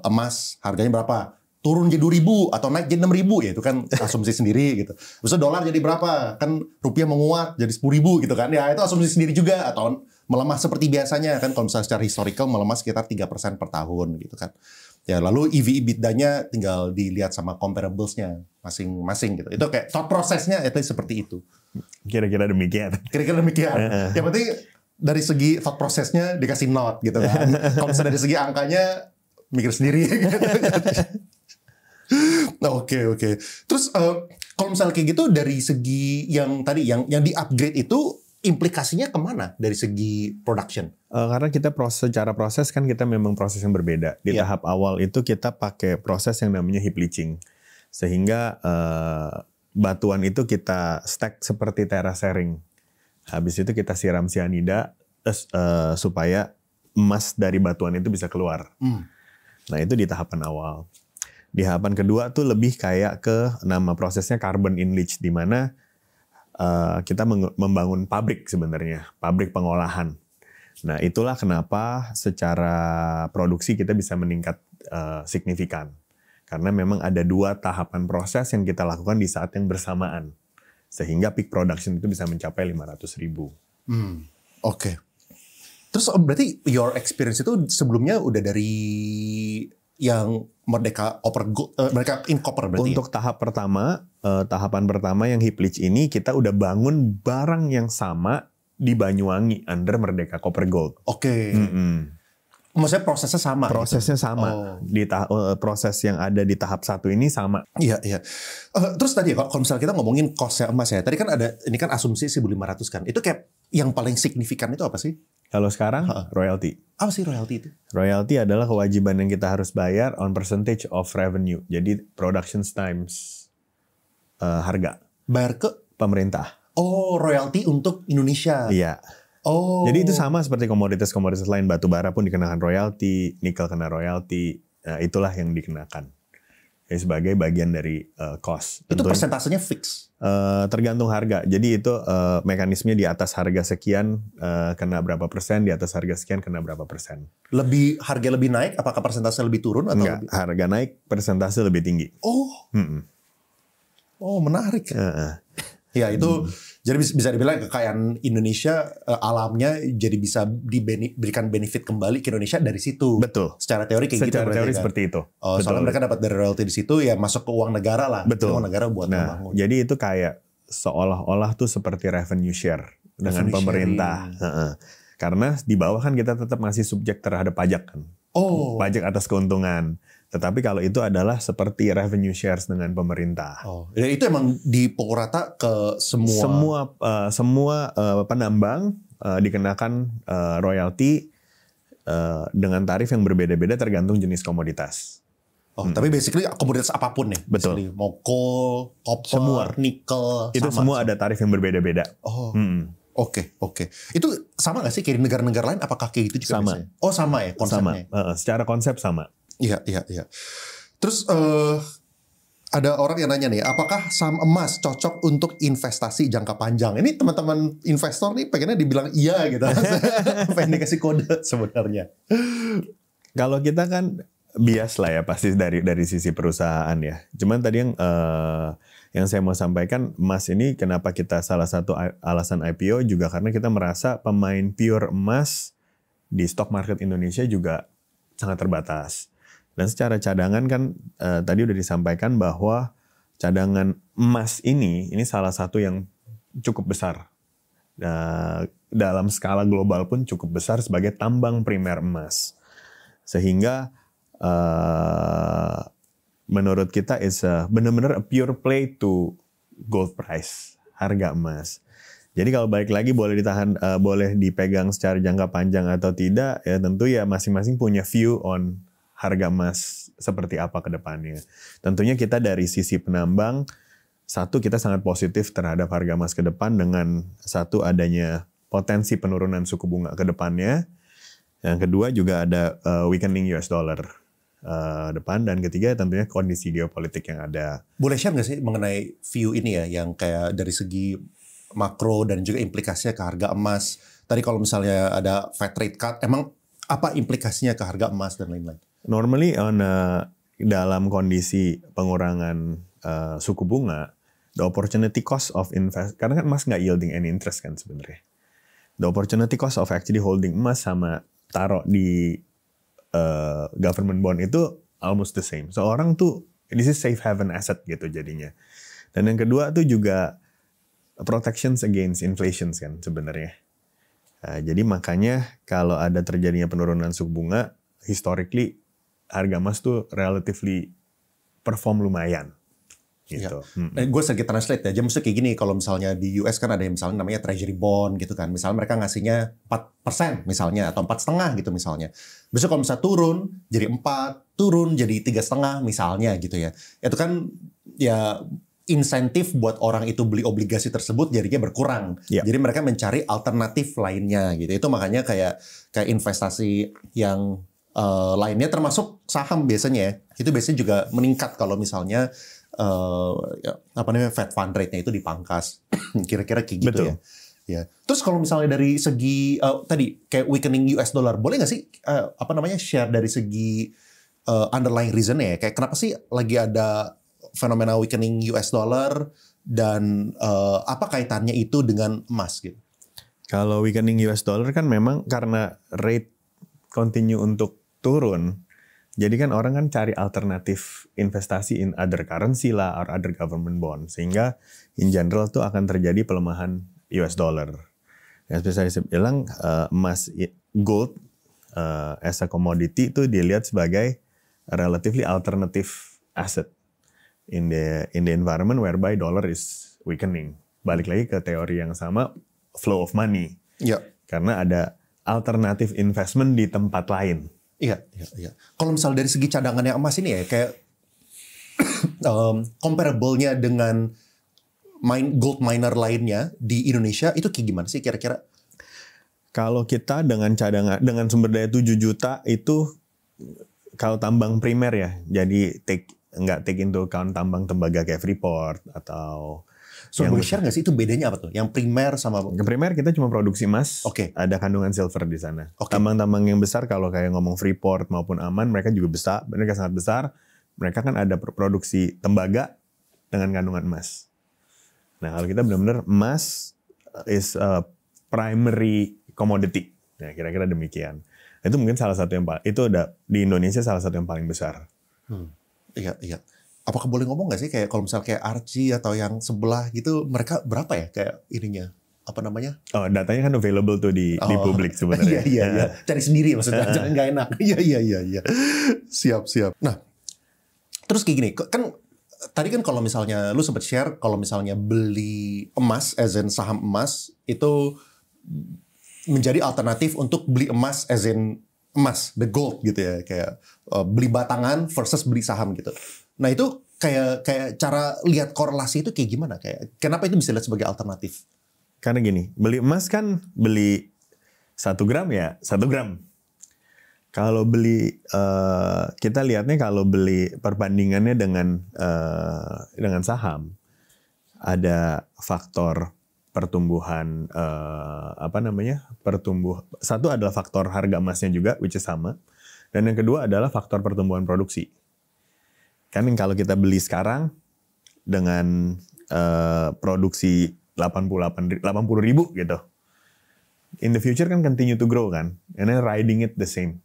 emas harganya berapa? turun jadi 2.000 atau naik jadi 6.000 ya itu kan asumsi sendiri gitu. Terus dolar jadi berapa? Kan rupiah menguat jadi 10.000 gitu kan. Ya itu asumsi sendiri juga atau melemah seperti biasanya kan kalau misalnya secara historical melemah sekitar 3% per tahun gitu kan. Ya lalu EV/EBITDA-nya tinggal dilihat sama comparables-nya masing-masing gitu. Itu kayak thought prosesnya itu seperti itu. Kira-kira demikian. Kira-kira demikian. Yang penting dari segi thought prosesnya dikasih note gitu kan. Kalau misalnya dari segi angkanya mikir sendiri gitu. Oke. Terus kalau misalnya kayak gitu dari segi yang tadi yang di-upgrade itu implikasinya kemana dari segi production? Karena kita secara proses kan kita memang proses yang berbeda. Di tahap awal itu kita pakai proses yang namanya heap leaching. Sehingga batuan itu kita stack seperti terasering. Habis itu kita siram cyanida supaya emas dari batuan itu bisa keluar. Nah itu di tahapan awal. Di tahapan kedua tuh lebih kayak ke nama prosesnya carbon in leach, di mana kita membangun pabrik sebenarnya, pabrik pengolahan. Nah itulah kenapa secara produksi kita bisa meningkat signifikan. Karena memang ada 2 tahapan proses yang kita lakukan di saat yang bersamaan. Sehingga peak production itu bisa mencapai 500.000. Oke. Terus berarti your experience itu sebelumnya udah dari yang Merdeka in Copper berarti. Untuk tahapan pertama yang heap leach ini kita udah bangun barang yang sama di Banyuwangi under Merdeka Copper Gold. Oke. Maksudnya prosesnya sama. Prosesnya gitu? sama. Di proses yang ada di tahap 1 ini sama. Iya. Terus tadi kalau misalnya kita ngomongin cost-nya emas ya. Tadi kan ada ini kan asumsi 1.500 kan. Itu kayak yang paling signifikan itu apa sih? Kalau sekarang royalty. Apa sih royalty itu? Royalty adalah kewajiban yang kita harus bayar on percentage of revenue. Jadi production times harga. Bayar ke pemerintah. Oh, royalty untuk Indonesia. Iya. Oh. Jadi itu sama seperti komoditas-komoditas lain. Batu bara pun dikenakan royalty, nikel kena royalty. Nah, itulah yang dikenakan. Sebagai bagian dari cost. Itu persentasenya fix? Tergantung harga. Jadi itu mekanismenya di atas harga sekian kena berapa persen, di atas harga sekian kena berapa persen. Harga lebih naik, apakah persentase lebih turun? Atau enggak, harga naik, persentase lebih tinggi. Oh, menarik. Ya itu jadi bisa dibilang kekayaan Indonesia alamnya jadi bisa diberikan benefit kembali ke Indonesia dari situ. Betul. Secara teori kayak gitu. Secara teori kan? Seperti itu. Oh, soalnya mereka dapat dari royalty di situ ya masuk ke uang negara lah. Betul. Uang negara buat membangun. Jadi itu kayak seolah-olah tuh seperti revenue share dengan pemerintah. Karena di bawah kan kita tetap masih subjek terhadap pajak kan. Pajak atas keuntungan. Tetapi kalau itu adalah seperti revenue shares dengan pemerintah. Ya itu emang dipukul rata ke semua. Semua penambang dikenakan royalti dengan tarif yang berbeda-beda tergantung jenis komoditas. Tapi basically komoditas apapun nih. Betul. Mau coal, copper, nikel. Itu semua ada tarif yang berbeda-beda. Oke. Itu sama nggak sih kayak di negara-negara lain? Apakah kayak gitu juga? Sama. Biasanya? Sama ya konsepnya. Sama. Secara konsep sama. Iya. Terus ada orang yang nanya nih, apakah saham emas cocok untuk investasi jangka panjang? Ini teman-teman investor nih pengennya dibilang iya gitu. Pengen dikasih kode sebenarnya. Kalau kita kan bias lah ya pasti dari sisi perusahaan ya. Cuman tadi yang saya mau sampaikan, emas ini kenapa kita salah satu alasan IPO juga karena kita merasa pemain pure emas di stock market Indonesia juga sangat terbatas. Dan secara cadangan kan tadi udah disampaikan bahwa cadangan emas ini salah satu yang cukup besar. Dalam skala global pun cukup besar sebagai tambang primer emas. Sehingga menurut kita benar-benar a pure play to gold price, harga emas. Jadi kalau balik lagi boleh dipegang secara jangka panjang atau tidak, ya tentu ya masing-masing punya view on harga emas seperti apa ke depannya. Tentunya kita dari sisi penambang, satu kita sangat positif terhadap harga emas ke depan dengan satu adanya potensi penurunan suku bunga ke depannya. Yang kedua juga ada weakening US dollar depan, dan ketiga tentunya kondisi geopolitik yang ada. Boleh share nggak sih mengenai view ini ya, yang kayak dari segi makro dan juga implikasinya ke harga emas. Tadi kalau misalnya ada Fed rate cut, emang apa implikasinya ke harga emas dan lain-lain? Normally dalam kondisi pengurangan suku bunga, the opportunity cost of karena kan emas nggak yielding any interest kan sebenarnya. The opportunity cost of actually holding emas sama taruh di government bond itu almost the same. So orang tuh this is safe haven asset gitu jadinya. Dan yang kedua tuh juga protections against inflation kan sebenarnya. Jadi makanya kalau ada terjadinya penurunan suku bunga, historically harga emas tuh relatively perform lumayan. Gitu. Ya. Gue sedikit translate ya. Jadi maksudnya kayak gini, kalau misalnya di US kan ada yang misalnya namanya treasury bond gitu kan. Misalnya mereka ngasihnya 4% misalnya atau 4,5 gitu misalnya. Besok kalau misalnya turun jadi 4, turun jadi 3,5 misalnya gitu ya. Itu kan ya insentif buat orang itu beli obligasi tersebut jadinya berkurang. Jadi mereka mencari alternatif lainnya gitu. Itu makanya kayak investasi yang lainnya termasuk saham biasanya ya. Itu biasanya juga meningkat kalau misalnya Fed fund rate-nya itu dipangkas. Kira-kira kayak gitu. Betul. Ya. Terus kalau misalnya dari segi tadi kayak weakening US dollar, boleh nggak sih share dari segi underlying reason-nya ya? Kayak kenapa sih lagi ada fenomena weakening US dollar dan apa kaitannya itu dengan emas gitu? Kalau weakening US dollar kan memang karena rate continue untuk turun. Jadi kan orang kan cari alternatif investasi in other currency lah or other government bond. Sehingga in general tuh akan terjadi pelemahan US dollar. Yang seperti saya bilang emas, gold as a commodity itu dilihat sebagai relatively alternative asset in the environment whereby dollar is weakening. Balik lagi ke teori yang sama, flow of money. Iya. Karena ada alternatif investment di tempat lain. Iya. Kalau misalnya dari segi cadangannya emas ini ya, kayak comparable-nya dengan gold miner lainnya di Indonesia, itu kayak gimana sih kira-kira? Kalau kita dengan cadangan, dengan sumber daya 7 juta itu, kalau tambang primer ya, jadi nggak take into account tambang tembaga kayak Freeport atau... So boleh share nggak sih itu bedanya apa tuh? Yang primer sama... Yang primer kita cuma produksi emas, ada kandungan silver di sana. Tambang-tambang yang besar kalau kayak ngomong Freeport maupun Aman, mereka juga besar, mereka sangat besar. Mereka kan ada produksi tembaga dengan kandungan emas. Nah kalau kita benar-benar emas is a primary commodity. Nah kira-kira demikian. Itu mungkin salah satu yang itu ada di Indonesia salah satu yang paling besar. Iya. Apakah boleh ngomong nggak sih kayak kalau misalnya kayak Archie atau yang sebelah gitu mereka berapa ya kayak ininya apa namanya? Oh datanya kan available tuh di publik sebenarnya. Iya. Cari sendiri maksudnya jangan nggak enak. Iya. Siap. Nah terus kayak gini kan tadi kan kalau misalnya lu sempat share kalau misalnya beli emas as in saham emas itu menjadi alternatif untuk beli emas as in emas the gold gitu ya kayak beli batangan versus beli saham gitu. Nah itu kayak cara lihat korelasi itu kayak gimana? Kayak kenapa itu bisa dilihat sebagai alternatif? Karena gini, beli emas kan beli 1 gram ya 1 gram. Kalau beli kita lihatnya kalau beli perbandingannya dengan saham ada faktor pertumbuhan satu adalah faktor harga emasnya juga which is sama dan yang kedua adalah faktor pertumbuhan produksi. Kan kalau kita beli sekarang dengan produksi 80 ribu gitu. In the future kan continue to grow kan. And then riding it the same.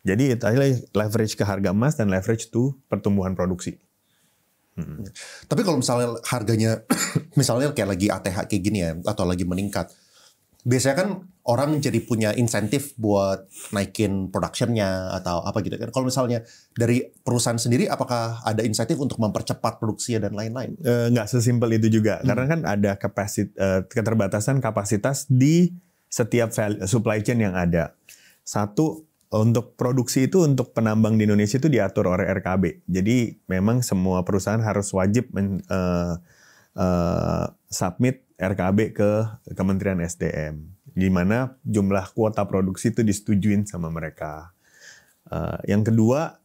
Jadi itu leverage ke harga emas dan leverage to pertumbuhan produksi. Tapi kalau misalnya harganya misalnya kayak lagi ATH kayak gini ya atau lagi meningkat. Biasanya kan orang jadi punya insentif buat naikin production-nya atau apa gitu kan. Kalau misalnya dari perusahaan sendiri apakah ada insentif untuk mempercepat produksi dan lain-lain? Nggak sesimpel itu juga. Karena kan ada keterbatasan kapasitas di setiap supply chain yang ada. Satu, untuk produksi itu untuk penambang di Indonesia itu diatur oleh RKB. Jadi memang semua perusahaan harus wajib submit RKB ke Kementerian SDM, di mana jumlah kuota produksi itu disetujuin sama mereka. Yang kedua,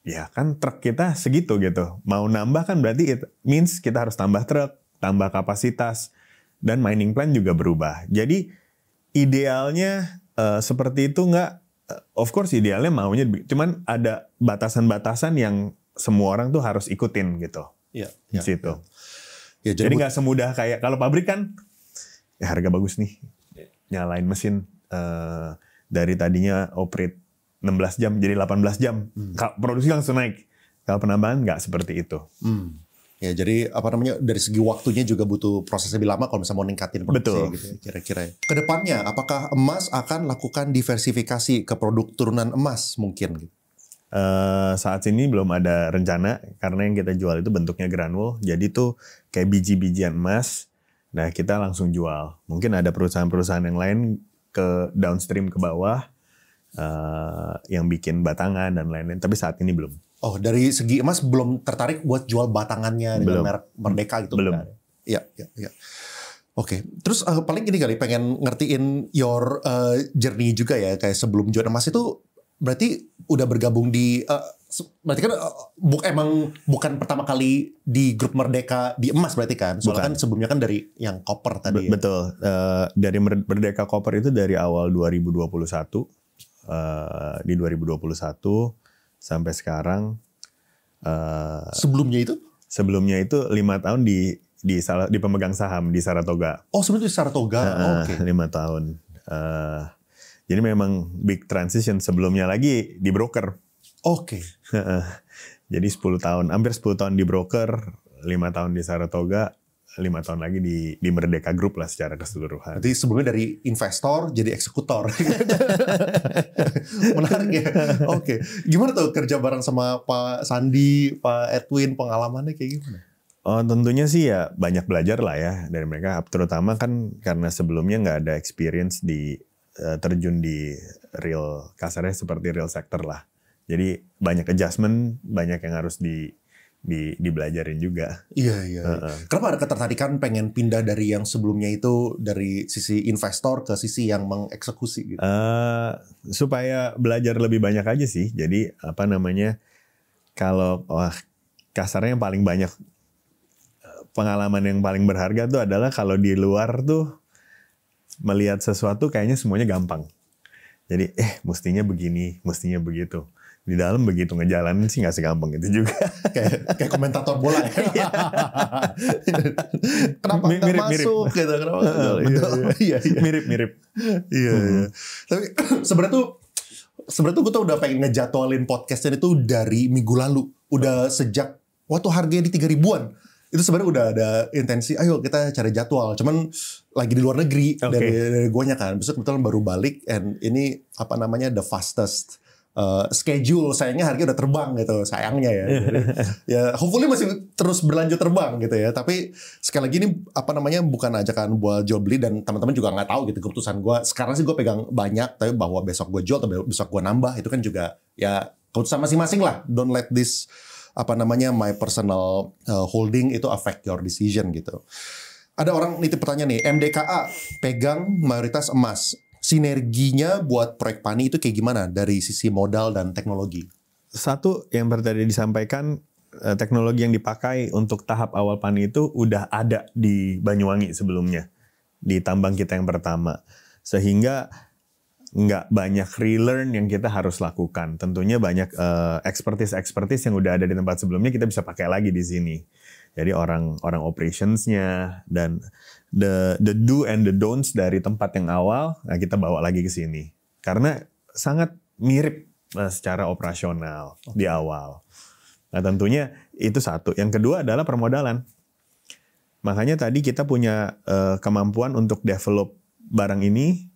ya kan truk kita segitu gitu. Mau nambah kan berarti it means kita harus tambah truk, tambah kapasitas, dan mining plan juga berubah. Jadi idealnya seperti itu nggak of course idealnya maunya, cuman ada batasan-batasan yang semua orang tuh harus ikutin gitu. Iya. Di situ. Ya, jadi nggak semudah kayak kalau pabrik kan, ya harga bagus nih, nyalain mesin dari tadinya operate 16 jam jadi 18 jam, produksi langsung naik. Kalau penambangan nggak seperti itu. Ya, jadi dari segi waktunya juga butuh proses lebih lama kalau misalnya mau ningkatin produksi gitu ya, kira-kira. Kedepannya, apakah emas akan lakukan diversifikasi ke produk turunan emas mungkin? Gitu? Saat ini belum ada rencana karena yang kita jual itu bentuknya granul, jadi tuh kayak biji-bijian emas. Nah kita langsung jual. Mungkin ada perusahaan-perusahaan yang lain ke downstream ke bawah yang bikin batangan dan lain-lain. Tapi saat ini belum. Oh, dari segi emas belum tertarik buat jual batangannya dengan merek Merdeka gitu? Belum. Iya. Oke, terus paling gini kali, pengen ngertiin your journey juga ya, kayak sebelum jual emas itu berarti udah bergabung di, berarti kan emang bukan pertama kali di grup Merdeka di emas berarti kan? Soalnya kan sebelumnya kan dari yang koper tadi. Betul, dari Merdeka Koper itu dari awal 2021, di 2021 sampai sekarang. Sebelumnya itu? Sebelumnya itu 5 tahun di pemegang saham di Saratoga. Oh, sebelumnya di Saratoga. Oke. 5 tahun. Jadi memang big transition. Sebelumnya lagi di broker. Oke. Jadi 10 tahun, hampir 10 tahun di broker, 5 tahun di Saratoga, 5 tahun lagi di Merdeka Group lah secara keseluruhan. Jadi sebelumnya dari investor jadi eksekutor. Menarik ya. Oke. Gimana tuh kerja bareng sama Pak Sandi, Pak Edwin, pengalamannya kayak gimana? Oh, tentunya sih ya banyak belajar lah ya dari mereka. Terutama kan karena sebelumnya nggak ada experience terjun di real, kasarnya seperti real sector lah. Jadi banyak adjustment, banyak yang harus dibelajarin juga. Iya. Kenapa ada ketertarikan pengen pindah dari yang sebelumnya itu dari sisi investor ke sisi yang mengeksekusi gitu? Supaya belajar lebih banyak aja sih. Jadi kalau kasarnya yang paling banyak pengalaman yang paling berharga tuh adalah kalau di luar tuh melihat sesuatu kayaknya semuanya gampang. Jadi mestinya begini, mestinya begitu. Di dalam begitu ngejalanin sih nggak segampang itu juga. kayak komentator bola ya. Kenapa nggak masuk gitu? Kenapa? Iya. Mirip. Iya. Tapi sebenarnya tuh gue tuh udah pengen ngejadwalin podcastnya itu dari minggu lalu. Udah sejak waktu harganya di 3.000-an. Itu sebenarnya udah ada intensi, ayo kita cari jadwal. Cuman lagi di luar negeri dari guanya kan. Besok kebetulan baru balik, and ini the fastest schedule. Sayangnya harga udah terbang gitu, sayangnya ya. Jadi, ya hopefully masih terus berlanjut terbang gitu ya. Tapi sekali lagi ini bukan ajakan buat jual beli, dan teman-teman juga nggak tahu gitu keputusan gue. Sekarang sih gue pegang banyak, tapi bahwa besok gue jual atau besok gue nambah itu kan juga ya keputusan masing-masing lah. Don't let this my personal holding itu affect your decision gitu. Ada orang nitip pertanyaan nih, MDKA pegang mayoritas emas. Sinerginya buat proyek PANI itu kayak gimana dari sisi modal dan teknologi? Satu yang tadi disampaikan, teknologi yang dipakai untuk tahap awal PANI itu udah ada di Banyuwangi sebelumnya, di tambang kita yang pertama. Sehingga nggak banyak relearn yang kita harus lakukan. Tentunya banyak expertise yang udah ada di tempat sebelumnya kita bisa pakai lagi di sini. Jadi orang operationsnya dan the do and the don'ts dari tempat yang awal, nah kita bawa lagi ke sini. Karena sangat mirip secara operasional di awal. Nah tentunya itu satu. Yang kedua adalah permodalan. Makanya tadi kita punya kemampuan untuk develop barang ini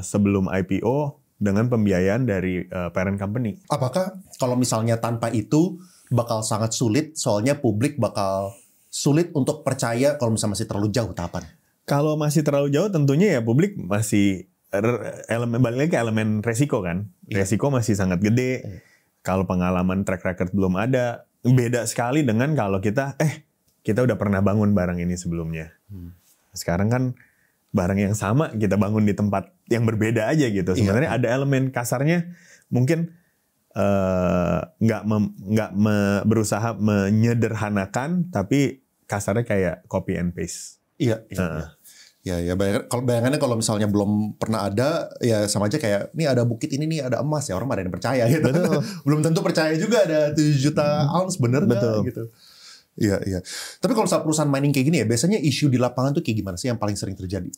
sebelum IPO dengan pembiayaan dari parent company. Apakah kalau misalnya tanpa itu bakal sangat sulit, soalnya publik bakal sulit untuk percaya kalau misalnya masih terlalu jauh tahapan? Kalau masih terlalu jauh tentunya ya publik masih balik lagi ke elemen resiko kan. Resiko masih sangat gede. Kalau pengalaman track record belum ada, beda sekali dengan kalau kita udah pernah bangun barang ini sebelumnya. Sekarang kan barang yang sama kita bangun di tempat yang berbeda aja gitu. Sebenarnya ada elemen kasarnya mungkin nggak berusaha menyederhanakan, tapi kasarnya kayak copy and paste. Iya. Ya, bayangannya kalau misalnya belum pernah ada, ya sama aja kayak, nih ada bukit ini nih, ada emas, ya orang ada yang percaya gitu. Betul. Belum tentu percaya juga ada 7 juta ounce, bener nggak gitu. Iya, iya. Tapi kalau saat perusahaan mining kayak gini ya, biasanya isu di lapangan tuh kayak gimana sih yang paling sering terjadi?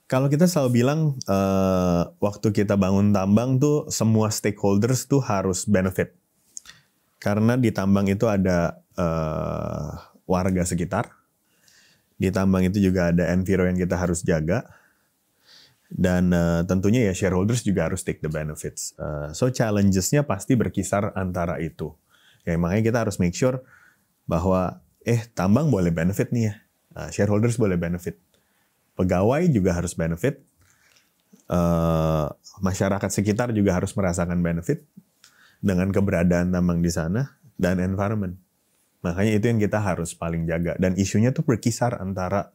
Kalau kita selalu bilang, waktu kita bangun tambang tuh, semua stakeholders tuh harus benefit. Karena di tambang itu ada warga sekitar. Di tambang itu juga ada enviro yang kita harus jaga. Dan tentunya ya shareholders juga harus take the benefits. So challenges-nya pasti berkisar antara itu. Ya, makanya kita harus make sure bahwa tambang boleh benefit nih ya. Shareholders boleh benefit. Pegawai juga harus benefit. Masyarakat sekitar juga harus merasakan benefit dengan keberadaan tambang di sana dan environment. Makanya itu yang kita harus paling jaga. Dan isunya tuh berkisar antara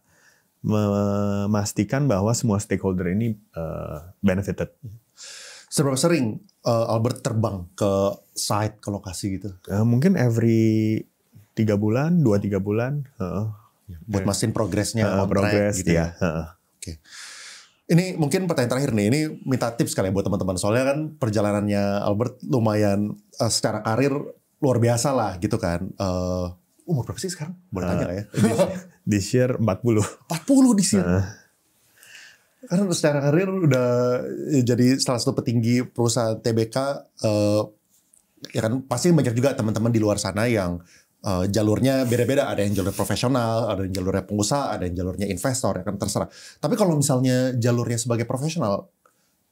memastikan bahwa semua stakeholder ini benefited. Seberapa sering Albert terbang ke site, ke lokasi gitu? Mungkin every 3 bulan, 2-3 bulan. Buat mastiin progresnya on progress, track gitu ya. Oke. Ini mungkin pertanyaan terakhir nih. Ini minta tips kali ya buat teman-teman. Soalnya kan perjalanannya Albert lumayan secara karir luar biasa lah gitu kan. Umur berapa sih sekarang? Boleh tanya nggak ya? This year 40. 40 this year. Karena secara karir udah jadi salah satu petinggi perusahaan TBK. Ya kan pasti banyak juga teman-teman di luar sana yang jalurnya beda-beda. Ada yang jalur profesional, ada yang jalurnya pengusaha, ada yang jalurnya investor, ya kan terserah. Tapi kalau misalnya jalurnya sebagai profesional,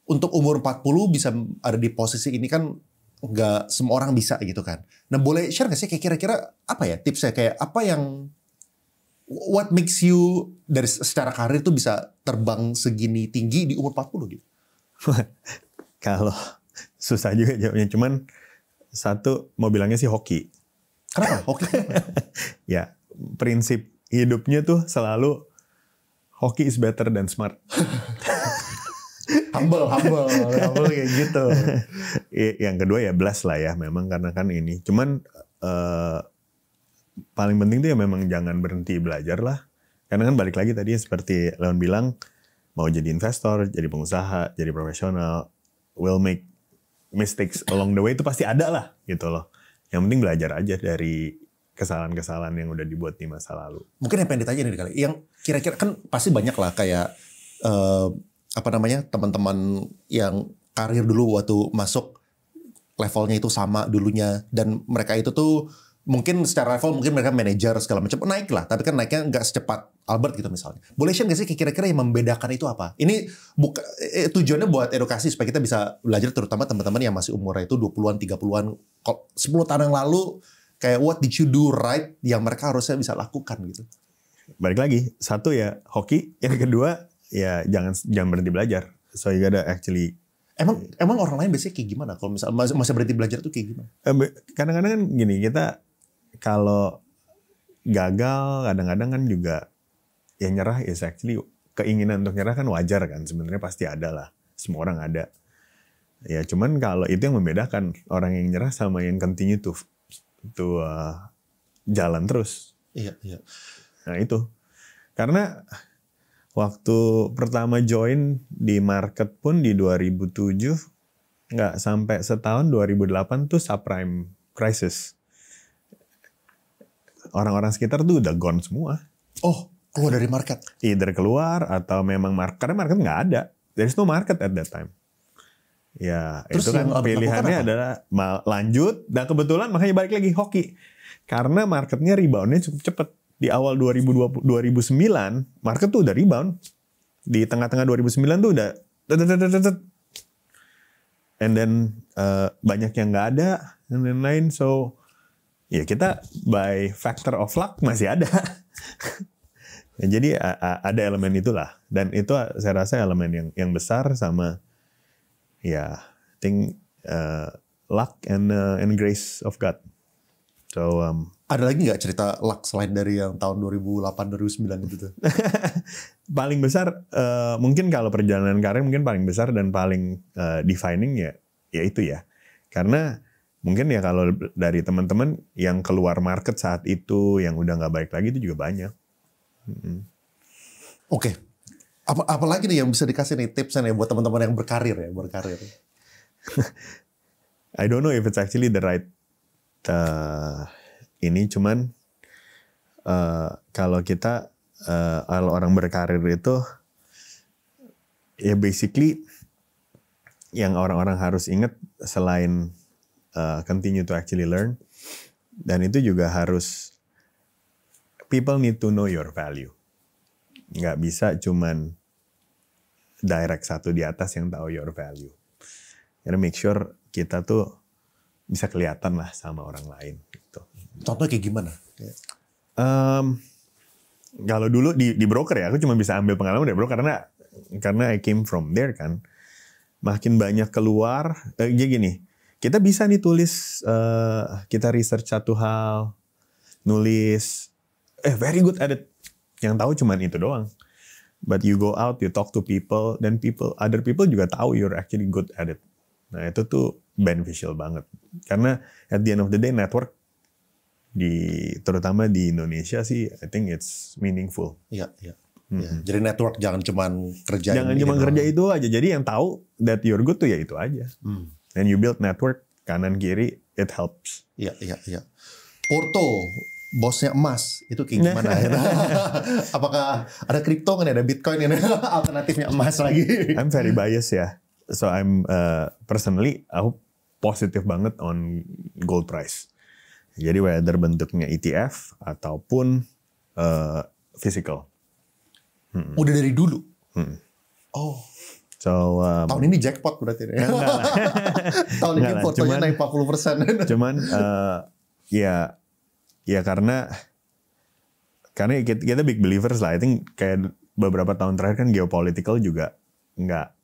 untuk umur 40 bisa ada di posisi ini kan nggak semua orang bisa gitu kan. Nah boleh share nggak sih kayak kira-kira apa ya tipsnya, kayak apa yang what makes you dari secara karir tuh bisa terbang segini tinggi di umur 40 gitu? Kalau susah juga jawabnya, cuman satu mau bilangnya sih hoki. Kenapa hoki? Ya prinsip hidupnya tuh selalu hoki is better than smart. humble kayak gitu. Yang kedua ya blast lah ya, memang karena kan ini. Cuman paling penting tuh ya memang jangan berhenti belajar lah. Karena kan balik lagi tadi seperti Leon bilang, mau jadi investor, jadi pengusaha, jadi profesional, will make mistakes along the way itu pasti ada lah gitu loh. Yang penting belajar aja dari kesalahan-kesalahan yang udah dibuat di masa lalu. Mungkin yang pengen ditanya nih kali, yang kira-kira kan pasti banyak lah kayak teman-teman yang karir dulu waktu masuk levelnya itu sama dulunya, dan mereka itu tuh mungkin secara level mungkin mereka manajer segala macam naik lah, tapi kan naiknya nggak secepat Albert gitu misalnya. Boleh share nggak sih kira-kira yang membedakan itu apa? Ini tujuannya buat edukasi supaya kita bisa belajar, terutama teman-teman yang masih umurnya itu 20-an 30-an 10 tahun yang lalu, kayak what did you do right yang mereka harusnya bisa lakukan gitu. Balik lagi, satu ya hoki, yang kedua ya jangan berhenti belajar. So you gotta actually. Emang orang lain biasanya kayak gimana? Kalau misalnya masih berhenti belajar tuh kayak gimana? Kadang-kadang kan gini, kita kalau gagal kadang-kadang kan juga ya nyerah is actually, keinginan untuk nyerah kan wajar kan, sebenarnya pasti ada lah, semua orang ada. Ya cuman kalau itu yang membedakan orang yang nyerah sama yang continue to jalan terus. Iya. Nah itu karena waktu pertama join di market pun di 2007, nggak sampai setahun 2008 tuh subprime crisis. Orang-orang sekitar tuh udah gone semua. Oh, keluar dari market? Either keluar atau memang karena market nggak ada. There is no market at that time. Ya terus itu kan pilihannya adalah lanjut, dan kebetulan makanya balik lagi hoki. Karena marketnya reboundnya cukup cepat. Di awal 2009, market tuh udah rebound. Di tengah-tengah 2009 tuh udah and then banyak yang nggak ada dan lain-lain. So ya kita by factor of luck masih ada. Ya, jadi ada elemen itulah, dan itu saya rasa elemen yang besar sama ya think luck and grace of God. So ada lagi nggak cerita luck selain dari yang tahun 2008-2009 itu tuh? Paling besar mungkin kalau perjalanan karir mungkin paling besar dan paling defining ya itu ya. Karena mungkin ya kalau dari teman-teman yang keluar market saat itu yang udah nggak baik lagi itu juga banyak. Oke. Apalagi nih yang bisa dikasih nih tipsnya nih buat teman-teman yang berkarir. I don't know if it's actually the right ini, cuman kalau kita kalau orang berkarir itu ya basically yang orang-orang harus ingat selain continue to actually learn, dan itu juga harus people need to know your value. Nggak bisa cuman direct satu di atas yang tahu your value. Karena make sure kita tuh bisa kelihatan lah sama orang lain. Gitu. Contohnya kayak gimana? Kalau dulu di broker ya, aku cuma bisa ambil pengalaman dari broker karena I came from there kan. Makin banyak keluar, gini, kita bisa nih tulis, kita research satu hal, nulis, very good at it. Yang tahu cuman itu doang. But you go out, you talk to people, dan other people juga tahu you're actually good at it. Nah itu tuh beneficial banget. Karena at the end of the day network terutama di Indonesia sih, I think it's meaningful. Iya. Jadi network jangan cuman kerja. Jangan cuma kerja itu aja. Jadi yang tahu that you're good tuh ya itu aja. And you build network kanan kiri, it helps. Iya. Porto, bosnya emas, itu kayak gimana? Apakah ada kripto kan? Ada Bitcoin ini alternatifnya emas lagi? I'm very biased ya. So I'm personally aku positif banget on gold price. Jadi whether bentuknya ETF ataupun physical. Udah dari dulu. Oh. So tahun ini jackpot berarti. Tahun ini portonya naik 40%. Cuman ya karena kita big believers lah. I think kayak beberapa tahun terakhir kan geopolitical juga nggak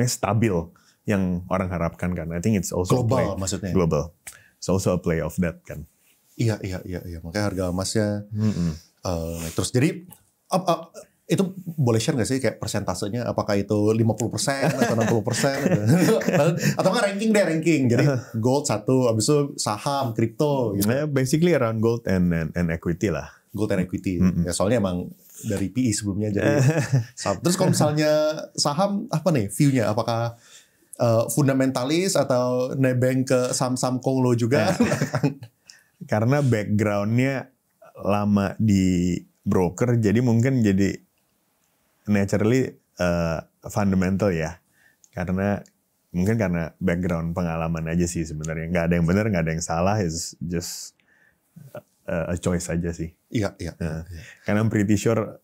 stabil yang orang harapkan kan. I think it's also global maksudnya. Global. It's also a play of that kan. Iya. Makanya harga emasnya terus jadi itu boleh share nggak sih kayak persentasenya? Apakah itu 50% atau 60%? Atau nggak ranking? Jadi gold satu, abis itu saham, kripto. Gitu. Basically around gold and equity lah. Gold and equity. Ya soalnya emang dari PE sebelumnya jadi saham. Terus kalau misalnya saham apa nih view-nya? Apakah fundamentalis atau nebeng ke saham-saham Konglo juga? Karena background-nya lama di broker, jadi mungkin jadi naturally fundamental ya. Karena background pengalaman aja sih sebenarnya. Nggak ada yang benar, nggak ada yang salah. It's just a choice aja sih. Iya. Karena I'm pretty sure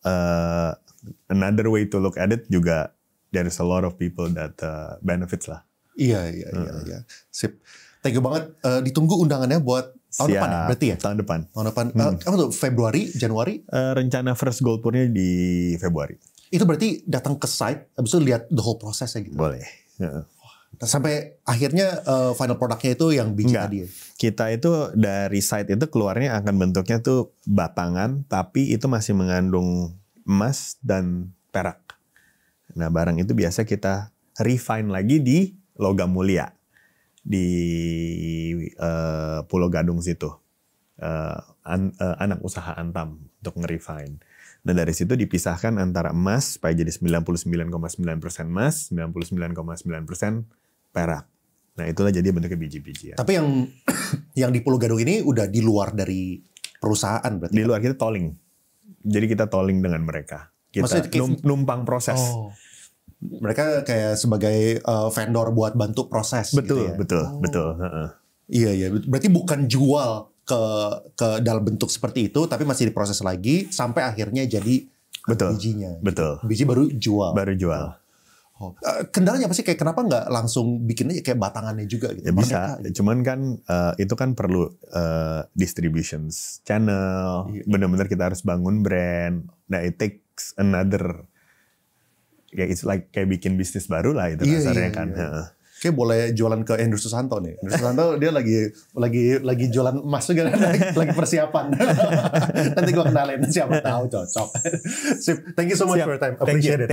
another way to look at it juga there is a lot of people that benefits lah. Iya. Sip. Thank you banget. Ditunggu undangannya buat tahun depan ya? Berarti ya? Tahun depan. Apa tuh? Februari? Januari? Rencana first gold pour-nya di Februari. Itu berarti datang ke site, habis itu lihat the whole prosesnya gitu? Boleh. Sampai akhirnya final produknya itu yang biji tadi ya? Kita itu dari site itu keluarnya akan bentuknya tuh batangan, tapi itu masih mengandung emas dan perak. Nah barang itu biasa kita refine lagi di logam mulia. Di Pulau Gadung situ. Anak usaha Antam untuk nge-refine. Dan dari situ dipisahkan antara emas supaya jadi 99,9% emas, 99,9% perak. Nah itulah jadi bentuknya biji-bijian. Tapi yang di Pulau Gadung ini udah di luar dari perusahaan berarti? Di luar kita tolling. Jadi kita tolling dengan mereka. Kita numpang proses. Oh. Mereka kayak sebagai vendor buat bantu proses. Betul, gitu ya? Betul. Iya. Berarti bukan jual ke dalam bentuk seperti itu, tapi masih diproses lagi sampai akhirnya jadi bijinya. Betul. Biji baru jual. Oh. Kendalanya apa sih? Kayak kenapa nggak langsung bikinnya kayak batangannya juga gitu? Ya bisa, cuman kan itu kan perlu distributions channel. Iya. Benar-benar kita harus bangun brand. Nah, it takes another. Ya, it's like kayak bikin bisnis baru lah itu dasarnya kan. Iya. Kayak boleh jualan ke Andrew Susanto nih. Andrew Susanto dia lagi jualan emas juga, lagi persiapan. Nanti gue kenalin, siapa tahu cocok. Sip. Thank you so much for your time. Appreciate it.